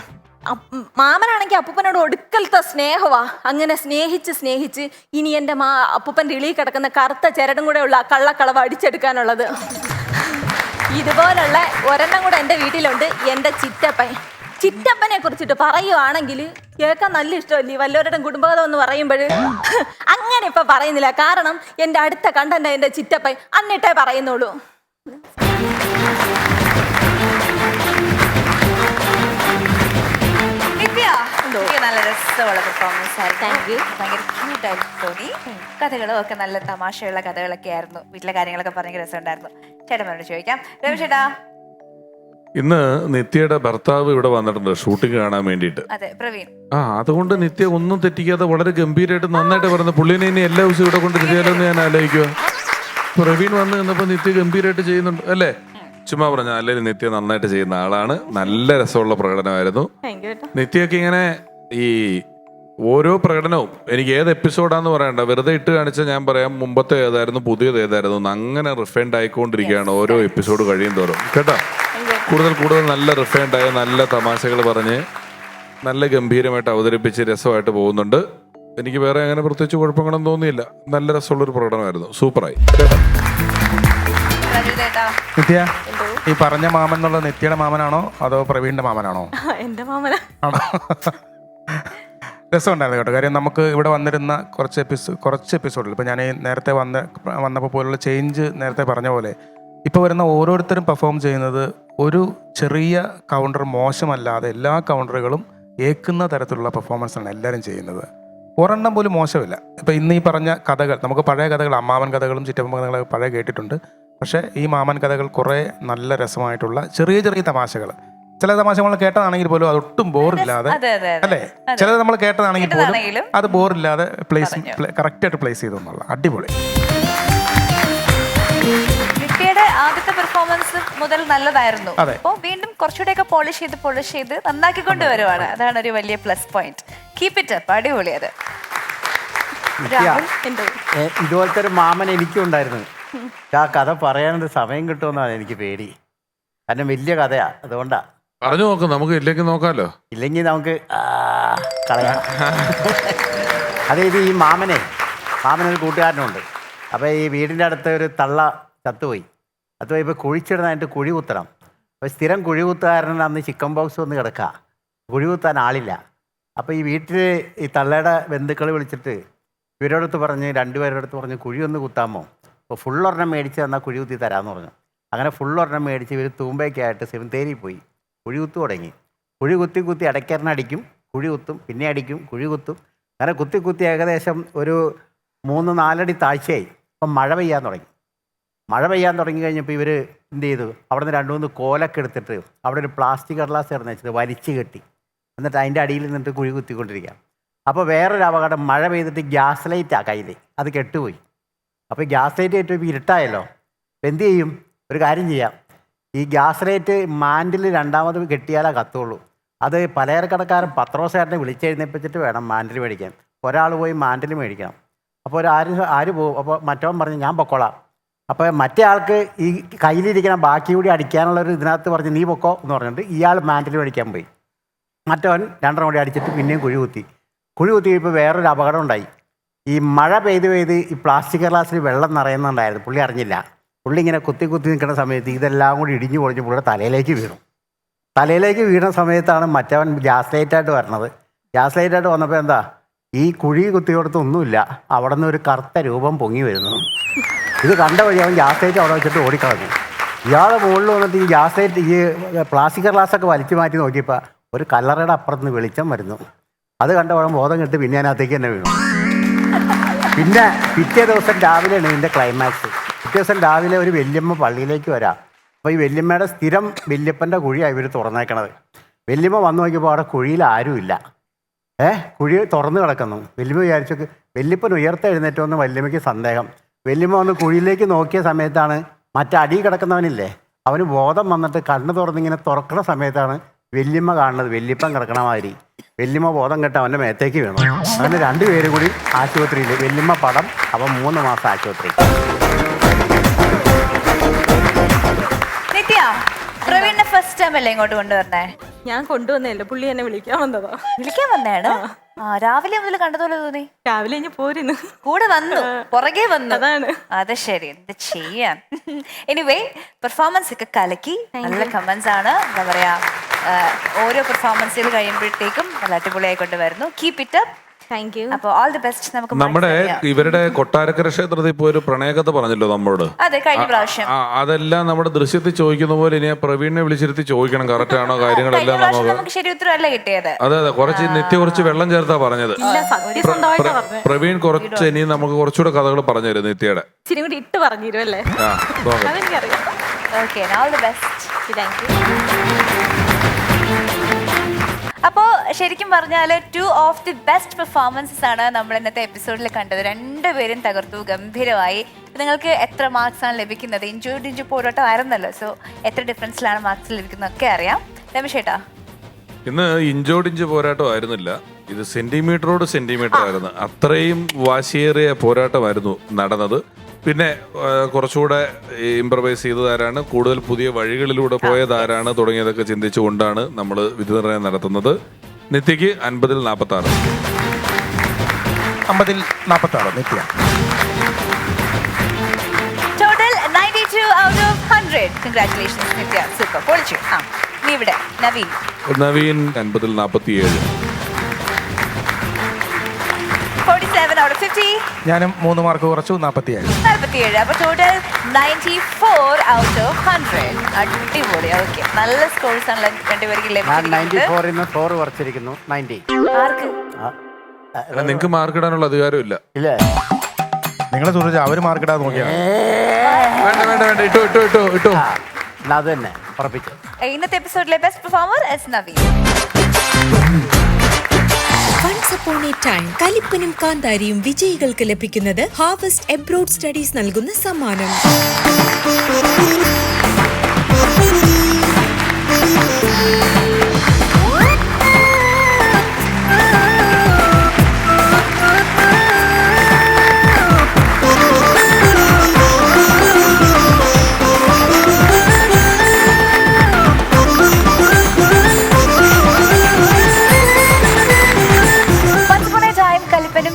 മാമനാണെങ്കിൽ അപ്പൂപ്പനോട് ഒടുക്കലത്തെ സ്നേഹവാ. അങ്ങനെ സ്നേഹിച്ച് ഇനി എൻ്റെ അപ്പൂപ്പൻ്റെ ഇളിയിൽ കിടക്കുന്ന കറുത്ത ചിരടും കൂടെ ഉള്ള കള്ളക്കളവ് അടിച്ചെടുക്കാനുള്ളത്. ഇതുപോലുള്ള ഒരെണ്ണം കൂടെ എൻ്റെ വീട്ടിലുണ്ട്, എൻ്റെ ചിറ്റപ്പൻ. ചിറ്റപ്പനെ കുറിച്ചിട്ട് പറയുവാണെങ്കിൽ കേൾക്കാൻ നല്ല ഇഷ്ടമല്ലേ വല്ലവരുടെ കുടുംബകഥ എന്ന് പറയുമ്പോൾ. അങ്ങനെ ഇപ്പൊ പറയുന്നില്ല, കാരണം എൻ്റെ അടുത്ത കണ്ടന്റ് എൻ്റെ ചിറ്റപ്പൻ അന്നിട്ടേ പറയുന്നുള്ളൂ. നല്ല രസമുള്ള പെർഫോമൻസ് ആയിരുന്നു. ഭയങ്കര ക്യൂട്ടായിട്ട് തോന്നി. കഥകളും ഒക്കെ നല്ല തമാശയുള്ള കഥകളൊക്കെ ആയിരുന്നു. വീട്ടിലെ കാര്യങ്ങളൊക്കെ ഭയങ്കര രസമുണ്ടായിരുന്നു. ചേട്ടനോട് ചോദിക്കാം. രവിചേട്ടാ, ഇന്ന് നിത്യയുടെ ഭർത്താവ് ഇവിടെ വന്നിട്ടുണ്ട് ഷൂട്ടിംഗ് കാണാൻ വേണ്ടിയിട്ട്. അതെ, പ്രവീൺ. അതുകൊണ്ട് നിത്യ ഒന്നും തെറ്റിക്കാതെ വളരെ ഗംഭീരമായിട്ട് നന്നായിട്ട് പറഞ്ഞു. പുള്ളിനെ ഇനി എല്ലാ ദിവസവും ഇവിടെ കൊണ്ട് ചെയ്യാലോന്ന് ഞാൻ ആലോചിക്കുക. പ്രവീൺ വന്ന് നിന്നപ്പോ നിത്യ ഗംഭീരമായിട്ട് ചെയ്യുന്നുണ്ട് അല്ലേ? ചുമ്മാ പറഞ്ഞ അല്ലെങ്കിൽ നിത്യ നന്നായിട്ട് ചെയ്യുന്ന ആളാണ്. നല്ല രസമുള്ള പ്രകടനമായിരുന്നു. നിത്യയൊക്കെ ഇങ്ങനെ ഈ ഓരോ പ്രകടനവും എനിക്ക് ഏത് എപ്പിസോഡാന്ന് പറയണ്ട, വെറുതെ ഇട്ട് കാണിച്ചാൽ ഞാൻ പറയാം മുമ്പത്തെ ഏതായിരുന്നു പുതിയത് ഏതായിരുന്നു. അങ്ങനെ റിഫൈൻഡ് ആയിക്കൊണ്ടിരിക്കുകയാണ് ഓരോ എപ്പിസോഡ് കഴിയും തോറും. കേട്ടോ, കൂടുതൽ നല്ല റിഫൈൻഡ് ആയ നല്ല തമാശകൾ പറഞ്ഞ് നല്ല ഗംഭീരമായിട്ട് അവതരിപ്പിച്ച് രസമായിട്ട് പോകുന്നുണ്ട്. എനിക്ക് വേറെ അങ്ങനെ പ്രത്യേകിച്ച് കുഴപ്പങ്ങളൊന്നും തോന്നിയില്ല. നല്ല രസമുള്ളൊരു പ്രകടനമായിരുന്നു. സൂപ്പറായി. കേട്ടോ, നിത്യ, ഈ പറഞ്ഞ മാമൻ എന്നുള്ള നിത്യയുടെ മാമനാണോ അതോ പ്രവീണിന്റെ മാമനാണോ? എൻ്റെ മാമനാ. ആണോ? രസമുണ്ടായിരുന്നു കേട്ടോ. കാര്യം നമുക്ക് ഇവിടെ വന്നിരുന്ന കുറച്ച് എപ്പിസോഡിൽ ഇപ്പോൾ ഞാൻ നേരത്തെ വന്നപ്പോൾ പോലുള്ള ചേഞ്ച് നേരത്തെ പറഞ്ഞ പോലെ ഇപ്പോൾ വരുന്ന ഓരോരുത്തരും പെർഫോം ചെയ്യുന്നത് ഒരു ചെറിയ കൗണ്ടർ മോശമല്ലാതെ എല്ലാ കൗണ്ടറുകളും ഏക്കുന്ന തരത്തിലുള്ള പെർഫോമൻസാണ് എല്ലാവരും ചെയ്യുന്നത്. ഒരെണ്ണം പോലും മോശമില്ല. ഇപ്പോൾ ഇന്ന് ഈ പറഞ്ഞ കഥകൾ, നമുക്ക് പഴയ കഥകൾ, അമ്മാവൻ കഥകളും ചിറ്റപ്പൻ കഥകളൊക്കെ പഴയ കേട്ടിട്ടുണ്ട്. പക്ഷേ ഈ മാമൻ കഥകൾ കുറേ നല്ല രസമായിട്ടുള്ള ചെറിയ തമാശകൾ, ചില തമാശകൾ കേട്ടതാണെങ്കിൽ പോലും അതൊട്ടും ബോറില്ലാതെ, അല്ലേ? ചിലത് നമ്മൾ കേട്ടതാണെങ്കിൽ പോലും അത് ബോറില്ലാതെ കറക്റ്റായിട്ട് പ്ലേസ് ചെയ്തു എന്നുള്ള അടിപൊളി. നിത്യയുടെ ആദ്യത്തെ പെർഫോമൻസ് മുതൽ നല്ലതായിരുന്നു. അപ്പോൾ വീണ്ടും കുറച്ചുകൂടെയൊക്കെ പോളിഷ് ചെയ്ത് നന്നാക്കിക്കൊണ്ട് വരുവാണ്. അതാണ് ഒരു വലിയ plus point. Keep it up. അടിപൊളി. അത് ഇതുപോലത്തെ ഒരു മാമൻ എനിക്കും ഉണ്ടായിരുന്നു. ആ കഥ പറയാനൊരു സമയം കിട്ടുമെന്നാണ് എനിക്ക് പേടി. കാരണം വലിയ കഥയാ, അതുകൊണ്ടാ പറഞ്ഞു നോക്കാം. നമുക്ക് ഇല്ലെങ്കിൽ നോക്കാമല്ലോ. ഇല്ലെങ്കിൽ നമുക്ക് കളയാം. അതായത് ഈ മാമനൊരു കൂട്ടുകാരനുണ്ട്. അപ്പോൾ ഈ വീടിൻ്റെ അടുത്ത് ഒരു തള്ള ചത്തുപോയി. ഇപ്പോൾ കുഴിച്ചിടുന്നതായിട്ട് കുഴി കുത്തണം. അപ്പോൾ സ്ഥിരം കുഴി കുത്തുകാരൻ അന്ന് ചിക്കൻ ബോക്സ് വന്ന് കിടക്കുക, കുഴി കുത്താൻ ആളില്ല. അപ്പോൾ ഈ വീട്ടിൽ ഈ തള്ളയുടെ ബന്ധുക്കൾ വിളിച്ചിട്ട് ഇവരോടടുത്ത് പറഞ്ഞ് 2 പേരുടെ അടുത്ത് പറഞ്ഞ് കുഴി ഒന്ന് കുത്താമോ? അപ്പോൾ ഫുള്ളൊരെണ്ണം മേടിച്ച് തന്നാൽ കുഴി കുത്തി തരാമെന്ന് പറഞ്ഞു. അങ്ങനെ ഫുള്ളൊരെണ്ണം മേടിച്ച് ഇവർ തൂമ്പയ്ക്കായിട്ട് സെമിത്തേരിയിൽ പോയി കുഴി കുത്തു തുടങ്ങി. കുഴി കുത്തി ഇടയ്ക്കൊരെണ്ണം കുഴി കുത്തും, പിന്നെ അടിക്കും, കുഴി കുത്തും. അങ്ങനെ കുത്തി ഏകദേശം ഒരു 3-4 അടി താഴ്ചയായി. അപ്പം മഴ പെയ്യാൻ തുടങ്ങി കഴിഞ്ഞപ്പോൾ ഇവർ എന്ത് ചെയ്തു, അവിടെ നിന്ന് 2-3 കോലൊക്കെ എടുത്തിട്ട് അവിടെ ഒരു പ്ലാസ്റ്റിക് കടലാസ് ഇറന്ന് വെച്ചത് വലിച്ചു കെട്ടി, എന്നിട്ട് അതിൻ്റെ അടിയിൽ നിന്നിട്ട് കുഴി കുത്തിക്കൊണ്ടിരിക്കാം. അപ്പോൾ വേറൊരു അപകടം, മഴ പെയ്തിട്ട് ഗ്യാസ് ലൈറ്റാണ് കയ്യിൽ, അത് കെട്ടുപോയി. അപ്പോൾ ഗ്യാസ് ലൈറ്റ് കെട്ടിപ്പോൾ ഇരുട്ടായല്ലോ. അപ്പോൾ എന്ത് ചെയ്യും? ഒരു കാര്യം ചെയ്യാം, ഈ ഗ്യാസ് ലൈറ്റ് മാൻഡിൽ 2ാമത് കെട്ടിയാലേ കത്തുള്ളൂ. അത് പലചരക്കടക്കാരൻ പത്രോസേട്ടനെ വിളിച്ചെഴുന്നേപ്പിച്ചിട്ട് വേണം മാൻഡിൽ മേടിക്കാൻ. ഒരാൾ പോയി മാൻഡിൽ മേടിക്കണം. അപ്പോൾ ആര് പോകും? അപ്പോൾ മറ്റവൻ പറഞ്ഞു ഞാൻ പൊക്കോളാം. അപ്പോൾ മറ്റേ ആൾക്ക് ഈ കയ്യിലിരിക്കണം ബാക്കി കൂടി അടിക്കാനുള്ളൊരു ഇതിനകത്ത് പറഞ്ഞ് നീ പൊക്കോ എന്ന് പറഞ്ഞിട്ട് ഇയാൾ മാൻഡിൽ മേടിക്കാൻ പോയി. മറ്റവൻ 2 കൂടി അടിച്ചിട്ട് പിന്നെയും കുഴി കുത്തി ഇപ്പോൾ വേറൊരു അപകടം ഉണ്ടായി. ഈ മഴ പെയ്ത് ഈ പ്ലാസ്റ്റിക് ഗ്ലാസ്സിൽ വെള്ളം നിറയുന്നുണ്ടായിരുന്നു. പുള്ളി അറിഞ്ഞില്ല. പുള്ളി ഇങ്ങനെ കുത്തി നിൽക്കുന്ന സമയത്ത് ഇതെല്ലാം കൂടി ഇടിഞ്ഞു പൊളിഞ്ഞ് പുള്ളിയുടെ തലയിലേക്ക് വീണ സമയത്താണ് മറ്റവൻ ഗ്യാസ് ലൈറ്റായിട്ട് വരണത്. ഗ്യാസ് ലൈറ്റായിട്ട് വന്നപ്പോൾ എന്താ, ഈ കുഴി കുത്തി കൊടുത്തൊന്നുമില്ല, അവിടെ നിന്ന് ഒരു കറുത്ത രൂപം പൊങ്ങി വരുന്നു. ഇത് കണ്ട വഴി അവൻ ഗ്യാസ് ലൈറ്റ് അവിടെ വെച്ചിട്ട് ഓടിക്കളഞ്ഞു. ഇയാളെ മുകളിൽ വന്നിട്ട് ഈ ഗ്യാസ് ലൈറ്റ് ഈ പ്ലാസ്റ്റിക് ഗ്ലാസ്സൊക്കെ വലിച്ചു മാറ്റി നോക്കിയപ്പോൾ ഒരു കല്ലറയുടെ അപ്പുറത്ത് നിന്ന് വെളിച്ചം വരുന്നു. അത് കണ്ട വഴി ബോധം കെട്ട് പിന്നെ അതിനകത്തേക്ക് തന്നെ വീണു. പിന്നെ പിറ്റേ ദിവസം രാവിലെയാണ് ഇതിൻ്റെ ക്ലൈമാക്സ്. പിറ്റേ ദിവസം രാവിലെ ഒരു വല്യമ്മ പള്ളിയിലേക്ക് വരാം. അപ്പോൾ ഈ വല്യമ്മയുടെ സ്ഥിരം വല്യപ്പൻ്റെ കുഴിയാണ് ഇവർ തുറന്നേക്കണത്. വല്യമ്മ വന്നു നോക്കിയപ്പോൾ അവിടെ കുഴിയിൽ ആരുമില്ല. കുഴി തുറന്ന് കിടക്കുന്നു. വല്യമ്മ വിചാരിച്ചു വല്യപ്പൻ ഉയർത്തെഴുന്നേറ്റോന്ന് വല്യമ്മയ്ക്ക് സന്ദേഹം. വല്യമ്മ വന്ന് കുഴിയിലേക്ക് നോക്കിയ സമയത്താണ് മറ്റടി കിടക്കുന്നവനില്ലേ, അവന് ബോധം വന്നിട്ട് കണ്ണ് തുറന്നിങ്ങനെ തുറക്കണ സമയത്താണ് വല്യമ്മ കാണുന്നത് വല്യപ്പൻ കിടക്കണ മാതിരി. വല്യമ്മ ബോധം കെട്ട് അവൻ്റെ മേത്തേക്ക് വീണു. അങ്ങനെ 2 പേരും കൂടി ആശുപത്രിയിൽ. വല്യമ്മ പടം, അവൻ 3 മാസം ആശുപത്രി. പ്രവീണിനെ ഫസ്റ്റ് ടൈം അല്ലേ ഇങ്ങോട്ട് കൊണ്ടുവരണേ? ഞാൻ കൊണ്ടുവന്നല്ലോ, പുള്ളി എന്നെ വിളിക്കാൻ വന്നതാണ്. രാവിലെ മുതൽ കണ്ടതുപോലെ തോന്നി. രാവിലെ ഞാൻ പോരുന്നു, കൂടെ വന്നു, പുറകെ വന്നു. അതാണ്. അത് ശരി, എന്ത് ചെയ്യാൻ. എനിവേ, പെർഫോമൻസ് ഒക്കെ കലക്കി, നല്ല കമന്റ്സ് ആണ്. എന്താ പറയാ, ഓരോ പെർഫോമൻസുകൾ കഴിയുമ്പോഴത്തേക്കും നല്ല അടിപൊളിയായിക്കൊണ്ട് വരുന്നു. Keep it up. Thank you. അപ്പോൾ ഓൾ ദി ബെസ്റ്റ്. നമുക്ക് നമ്മുടെ ഇവരുടെ കൊട്ടാരക്കര ക്ഷേത്രത്തിൽ ഇപ്പോൾ ഒരു പ്രണയകഥ പറഞ്ഞല്ലോ നമ്മളോട്. അതെ, കഴിഞ്ഞ പ്രാവശ്യം. അതെല്ലാം നമ്മുടെ ദൃശ്യത്തിൽ ചോദിക്കുന്ന പോലെ ഇനി പ്രവീണിനെ വിളിച്ചിരുത്തി ചോദിക്കണം, കറക്റ്റ് ആണോ കാര്യങ്ങളെല്ലാം. നമുക്ക് ശരി ഉത്തരവല്ല കിട്ടിയത്. അതെ, കുറച്ച് വെള്ളം ചേർത്താ പറഞ്ഞത്. പ്രവീൺ കുറച്ച് ഇനി നമുക്ക് കുറച്ചുകൂടെ കഥകൾ പറഞ്ഞു തരും നിത്യയുടെ. ഇച്ചിരി കൂടി ഇട്ട് പറഞ്ഞു തരുമല്ലേ? അതെനിക്കറിയാം. Okay, all the best. Thank U. അപ്പോൾ ശരിക്കും പറഞ്ഞാൽ 2 ഓഫ് ദി ബെസ്റ്റ് പെർഫോമൻസസ് ആണ് നമ്മൾ ഇന്നത്തെ എപ്പിസോഡിൽ കണ്ടത്. 2 പേരും തകർത്തു, ഗംഭീരമായി. നിങ്ങൾക്ക് എത്ര മാർക്സ് ആണ് ലഭിക്കുന്നത്? ഇഞ്ചു പോരാട്ടം ആയിരുന്നല്ലോ, സോ എത്ര ഡിഫറൻസിലാണ് മാർക്സ് ലഭിക്കുന്നതൊക്കെ അറിയാം. രമേശ് ചേട്ടാ, ഇന്ന് ഇഞ്ചോടിഞ്ച് പോരാട്ടം ആയിരുന്നില്ല, ഇത് സെന്റിമീറ്ററോട് സെന്റിമീറ്റർ ആയിരുന്നു. അത്രയും വാശിയേറിയ പോരാട്ടമായിരുന്നു നടന്നത്. പിന്നെ കുറച്ചുകൂടെ ഇംപ്രവൈസ് ചെയ്തതാരാണ്, കൂടുതൽ പുതിയ വഴികളിലൂടെ പോയതാരാണ് തുടങ്ങിയതൊക്കെ ചിന്തിച്ചുകൊണ്ടാണ് നമ്മൾ വിധി നിർണ്ണയം നടത്തുന്നത്. നിത്യക്ക് 50-ൽ 46. 50-ൽ 46 Nithya. Total 92 out of 100. Congratulations Nithya, super, പൊളിച്ചു. നീ ഇവിടെ നവീൻ 50-ൽ 47. 47 out of 50. ഞാനും 3 മാർക്ക് കുറച്ചു, 47. അപ്പോൾ ടോട്ടൽ 94 ഔട്ട് ഓഫ് 100. അടിപൊളി. ഓക്കെ, നല്ല സ്കോർസ് ആണ് രണ്ടുപേർക്ക് ലഭിച്ചിരിക്കുന്നത്. 94 ൽ 4 കുറച്ചിരിക്കുന്നു. 90. ആർക്ക്? നിങ്ങൾക്ക് മാർക്ക് ഇടാനുള്ള അധികാരം ഇല്ല. ഇല്ലേ? നിങ്ങളെ സുഹൃത്ത് അവര് മാർക്ക് ഇടാതെ നോക്കിയാണ്. വേണ്ട, ഇട്ടോ. അത് തന്നെ ഉറപ്പിച്ചു. ഇന്നത്തെ എപ്പിസോഡിലെ best performer is Naveen. Once upon a time കലിപ്പനും കാന്താരിയും വിജയികൾക്ക് ലഭിക്കുന്നത് ഹാർവസ്റ്റ് എബ്രോഡ് സ്റ്റഡീസ് നൽകുന്ന സമ്മാനം.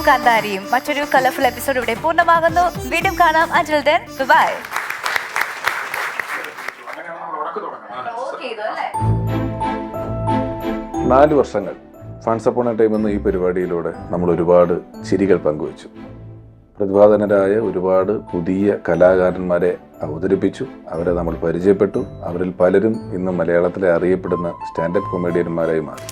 കാന്താരിയും മറ്റൊരു കളർഫുൾ എപ്പിസോഡ് ഇവിടെ പൂർണ്ണമാകുന്നു. വീണ്ടും കാണാം. Until then, bye. 4 വർഷങ്ങൾ ഫൺസ് അപ്പോൺ എ ടൈം എന്ന ഈ പരിപാടിയിലൂടെ നമ്മൾ ഒരുപാട് ചിരികൾ പങ്കുവച്ചു. പ്രതിഭാധനരായ ഒരുപാട് പുതിയ കലാകാരന്മാരെ അവതരിപ്പിച്ചു, അവരെ നമ്മൾ പരിചയപ്പെട്ടു. അവരിൽ പലരും ഇന്ന് മലയാളത്തിലെ അറിയപ്പെടുന്ന സ്റ്റാൻഡപ്പ് കൊമേഡിയന്മാരായി മാറി.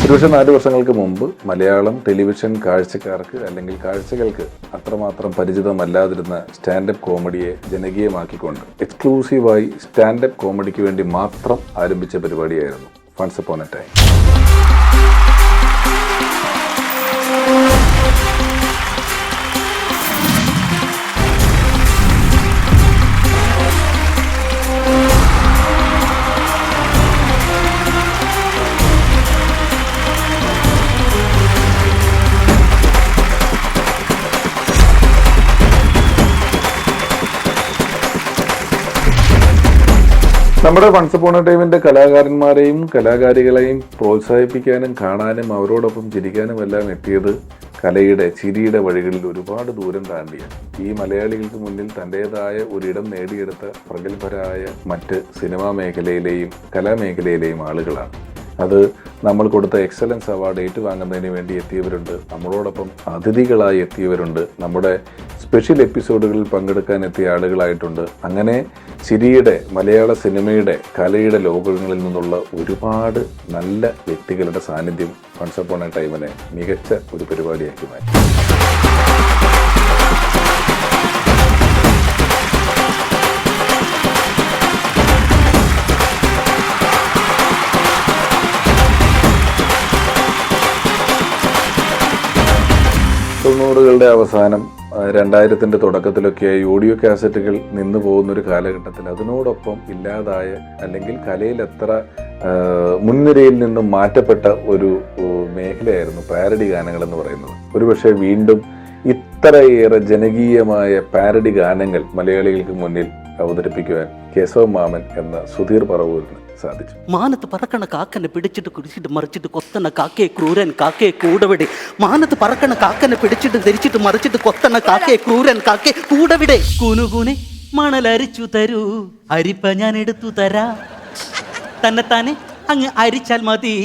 ഒരുപക്ഷെ 4 വർഷങ്ങൾക്ക് മുമ്പ് മലയാളം ടെലിവിഷൻ കാഴ്ചക്കാർക്ക് അല്ലെങ്കിൽ കാഴ്ചകൾക്ക് അത്രമാത്രം പരിചിതമല്ലാതിരുന്ന സ്റ്റാൻഡപ്പ് കോമഡിയെ ജനകീയമാക്കിക്കൊണ്ട് എക്സ്ക്ലൂസീവായി സ്റ്റാൻഡപ്പ് കോമഡിക്ക് വേണ്ടി മാത്രം ആരംഭിച്ച പരിപാടിയായിരുന്നു വൺസ് അപ്പോൺ എ ടൈം. നമ്മുടെ വൺസ് അപ്പോൺ എ ടൈമിന്റെ കലാകാരന്മാരെയും കലാകാരികളെയും പ്രോത്സാഹിപ്പിക്കാനും കാണാനും അവരോടൊപ്പം ചിരിക്കാനും എല്ലാം എത്തിയത് കലയുടെ ചിരിയുടെ വഴികളിൽ ഒരുപാട് ദൂരം താണ്ടിയാണ്. ഈ മലയാളികൾക്ക് മുന്നിൽ തൻ്റെതായ ഒരിടം നേടിയെടുത്ത പ്രഗത്ഭരായ മറ്റ് സിനിമാ മേഖലയിലെയും കലാമേഖലയിലെയും ആളുകളാണ്. അത് നമ്മൾ കൊടുത്ത എക്സലൻസ് അവാർഡ് ഏറ്റുവാങ്ങുന്നതിന് വേണ്ടി എത്തിയവരുണ്ട്, നമ്മളോടൊപ്പം അതിഥികളായി എത്തിയവരുണ്ട്, നമ്മുടെ സ്പെഷ്യൽ എപ്പിസോഡുകളിൽ പങ്കെടുക്കാൻ എത്തിയ ആളുകളായിട്ടുണ്ട്. അങ്ങനെ ചിരിയുടെ, മലയാള സിനിമയുടെ, കലയുടെ ലോകങ്ങളിൽ നിന്നുള്ള ഒരുപാട് നല്ല വ്യക്തികളുടെ സാന്നിധ്യം വൺസ് അപ്പോൺ എ ടൈമിനെ മികച്ച ഒരു പരിപാടിയാക്കി മാറ്റി. തൊണ്ണൂറുകളുടെ അവസാനം 2000-ന്റെ തുടക്കത്തിലൊക്കെയായി ഓഡിയോ കാസറ്റുകൾ നിന്നു പോകുന്നൊരു കാലഘട്ടത്തിൽ അതിനോടൊപ്പം ഇല്ലാതായ അല്ലെങ്കിൽ കലയിൽ എത്ര മുൻനിരയിൽ നിന്നും മാറ്റപ്പെട്ട ഒരു മേഖലയായിരുന്നു പാരഡി ഗാനങ്ങൾ എന്ന് പറയുന്നത്. ഒരുപക്ഷെ വീണ്ടും ഇത്രയേറെ ജനകീയമായ പാരഡി ഗാനങ്ങൾ മലയാളികൾക്ക് മുന്നിൽ അവതരിപ്പിക്കുവാൻ കേശവ മാമൻ എന്ന സുധീർ പറവൂരിന് സാധിച്ചു. മാനത്ത് പറക്കണ കാക്കനെ പിടിച്ചിട്ട് കുടിച്ചിട്ട് മറിച്ചിട്ട് കൊത്തണ കാക്കയെ ക്രൂരൻ കാക്കയെ കൂടവിടെ. മാനത്ത് പറക്കണ കാക്കനെ പിടിച്ചിട്ട് ധരിച്ചിട്ട് മറിച്ചിട്ട് കൊത്തണ കാക്കയെ ക്രൂരൻ കാക്കയെ കൂടവിടെ. കുനുകുനെ മണലരിച്ചു തരൂ, അരിപ്പ ഞാൻ എടുത്തു തരാ. തന്നെത്താനെ അങ്ങ് അരിച്ചാൽ മതി,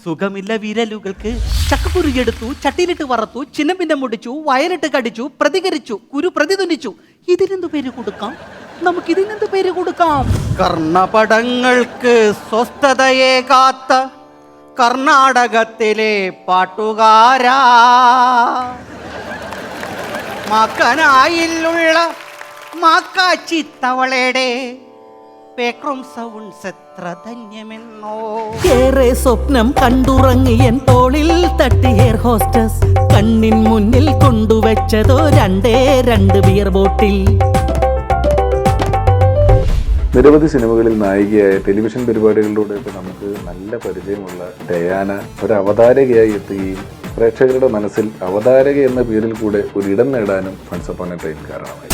സുഖമില്ല വിരലുകൾക്ക്. ചക്കക്കുരു എടുത്തു, ചട്ടിയിലിട്ട് വറത്തു, ചിന്നപ്പിന്റെ മുടിച്ചു, വയലിട്ട് കടിച്ചു, പ്രതികരിച്ചു, കുരു പ്രതിധ്വനിച്ചു. ഇതിനെന്തു പേര് കൊടുക്കാം? നമുക്കിതിനെന്ത് പേര് കൊടുക്കാം? കർണപടങ്ങൾക്ക് സ്വസ്ഥതയെ കാത്ത കർണാടകത്തിലെ പാട്ടുകാരാ, മക്കനായിലുള്ള മാക്കാച്ചി തവളയുടെ പേക്രം സൗണ്ട്സ് എത്ര ധന്യമെന്നോ. ഏറെ സ്വപ്നം കണ്ടുറങ്ങിയൻ തോളിൽ തട്ടി എയർ ഹോസ്റ്റസ്, കണ്ണിൻ മുന്നിൽ കൊണ്ടുവച്ചതോ 2 ബിയർ ബോട്ടിൽ. നിരവധി സിനിമകളിൽ നായികയായ ടെലിവിഷൻ പരിപാടികളിലൂടെ ഇപ്പോൾ നമുക്ക് നല്ല പരിചയമുള്ള ഡയാന ഒരു അവതാരകയായി എത്തുകയും പ്രേക്ഷകരുടെ മനസ്സിൽ അവതാരക എന്ന പേരിൽ കൂടെ ഒരിടം നേടാനും വൺസ് അപ്പോൺ എ ടൈം കാരണമായി.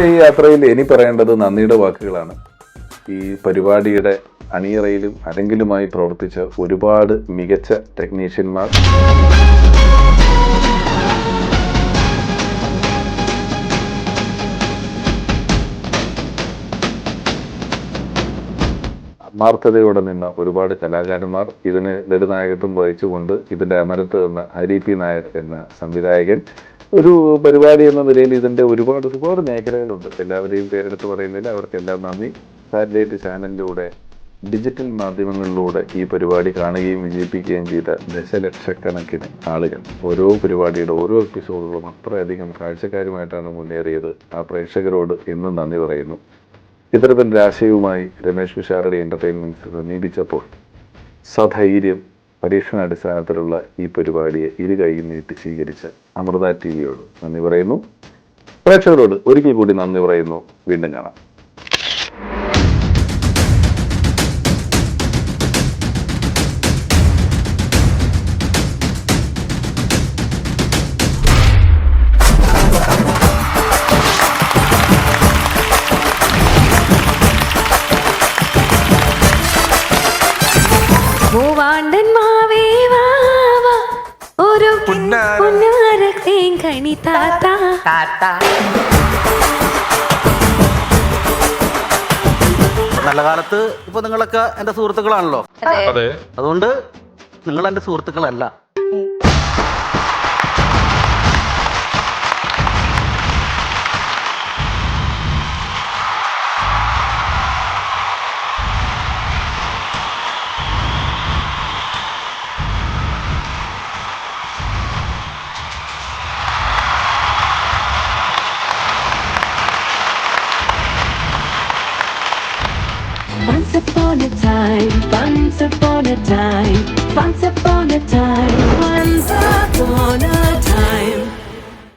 ഈ യാത്രയിൽ ഇനി പറയേണ്ടത് നന്ദിയുടെ വാക്കുകളാണ്. ഈ പരിപാടിയുടെ അണിയറയിലും അരങ്ങിലുമായി പ്രവർത്തിച്ച ഒരുപാട് മികച്ച ടെക്നീഷ്യന്മാർ, ആത്മാർത്ഥതയോടെ നിന്ന ഒരുപാട് കലാകാരന്മാർ, ഇതിന് നെടുനായകത്വം വഹിച്ചുകൊണ്ട് ഇതിൻ്റെ അമരത്ത് നിന്ന ഹരി പി നായർ എന്ന സംവിധായകൻ. ഒരു പരിപാടി എന്ന നിലയിൽ ഇതിൻ്റെ ഒരുപാട് മേഖലകളുണ്ട്. എല്ലാവരെയും പേരെടുത്ത് പറയുന്നില്ല, അവർക്കെല്ലാം നന്ദി. സാറ്റലൈറ്റ് ചാനലിലൂടെ, ഡിജിറ്റൽ മാധ്യമങ്ങളിലൂടെ ഈ പരിപാടി കാണുകയും വിജയിപ്പിക്കുകയും ചെയ്ത ദശലക്ഷക്കണക്കിന് ആളുകൾ, ഓരോ പരിപാടിയുടെ ഓരോ എപ്പിസോഡുകളും അത്രയധികം കാഴ്ചക്കാരുമായിട്ടാണ് മുന്നേറിയത്. ആ പ്രേക്ഷകരോട് എന്നും നന്ദി പറയുന്നു. ഇത്തരത്തിലൊരു ആശയവുമായി രമേശ് പിഷാരടി എൻ്റർടൈൻമെൻറ്റ്സ് സമീപിച്ചപ്പോൾ സധൈര്യം പരീക്ഷണാടിസ്ഥാനത്തിലുള്ള ഈ പരിപാടിയെ കൈ നീട്ടി സ്വീകരിച്ച അമൃത ടിവിയോട് നന്ദി പറയുന്നു. പ്രേക്ഷകരോട് ഒരിക്കൽ കൂടി നന്ദി പറയുന്നു. വീണ്ടും കാണാം. നല്ല കാലത്ത് ഇപ്പൊ നിങ്ങളൊക്കെ എന്റെ സുഹൃത്തുക്കളാണല്ലോ. അതുകൊണ്ട് നിങ്ങൾ എന്റെ സുഹൃത്തുക്കളല്ല.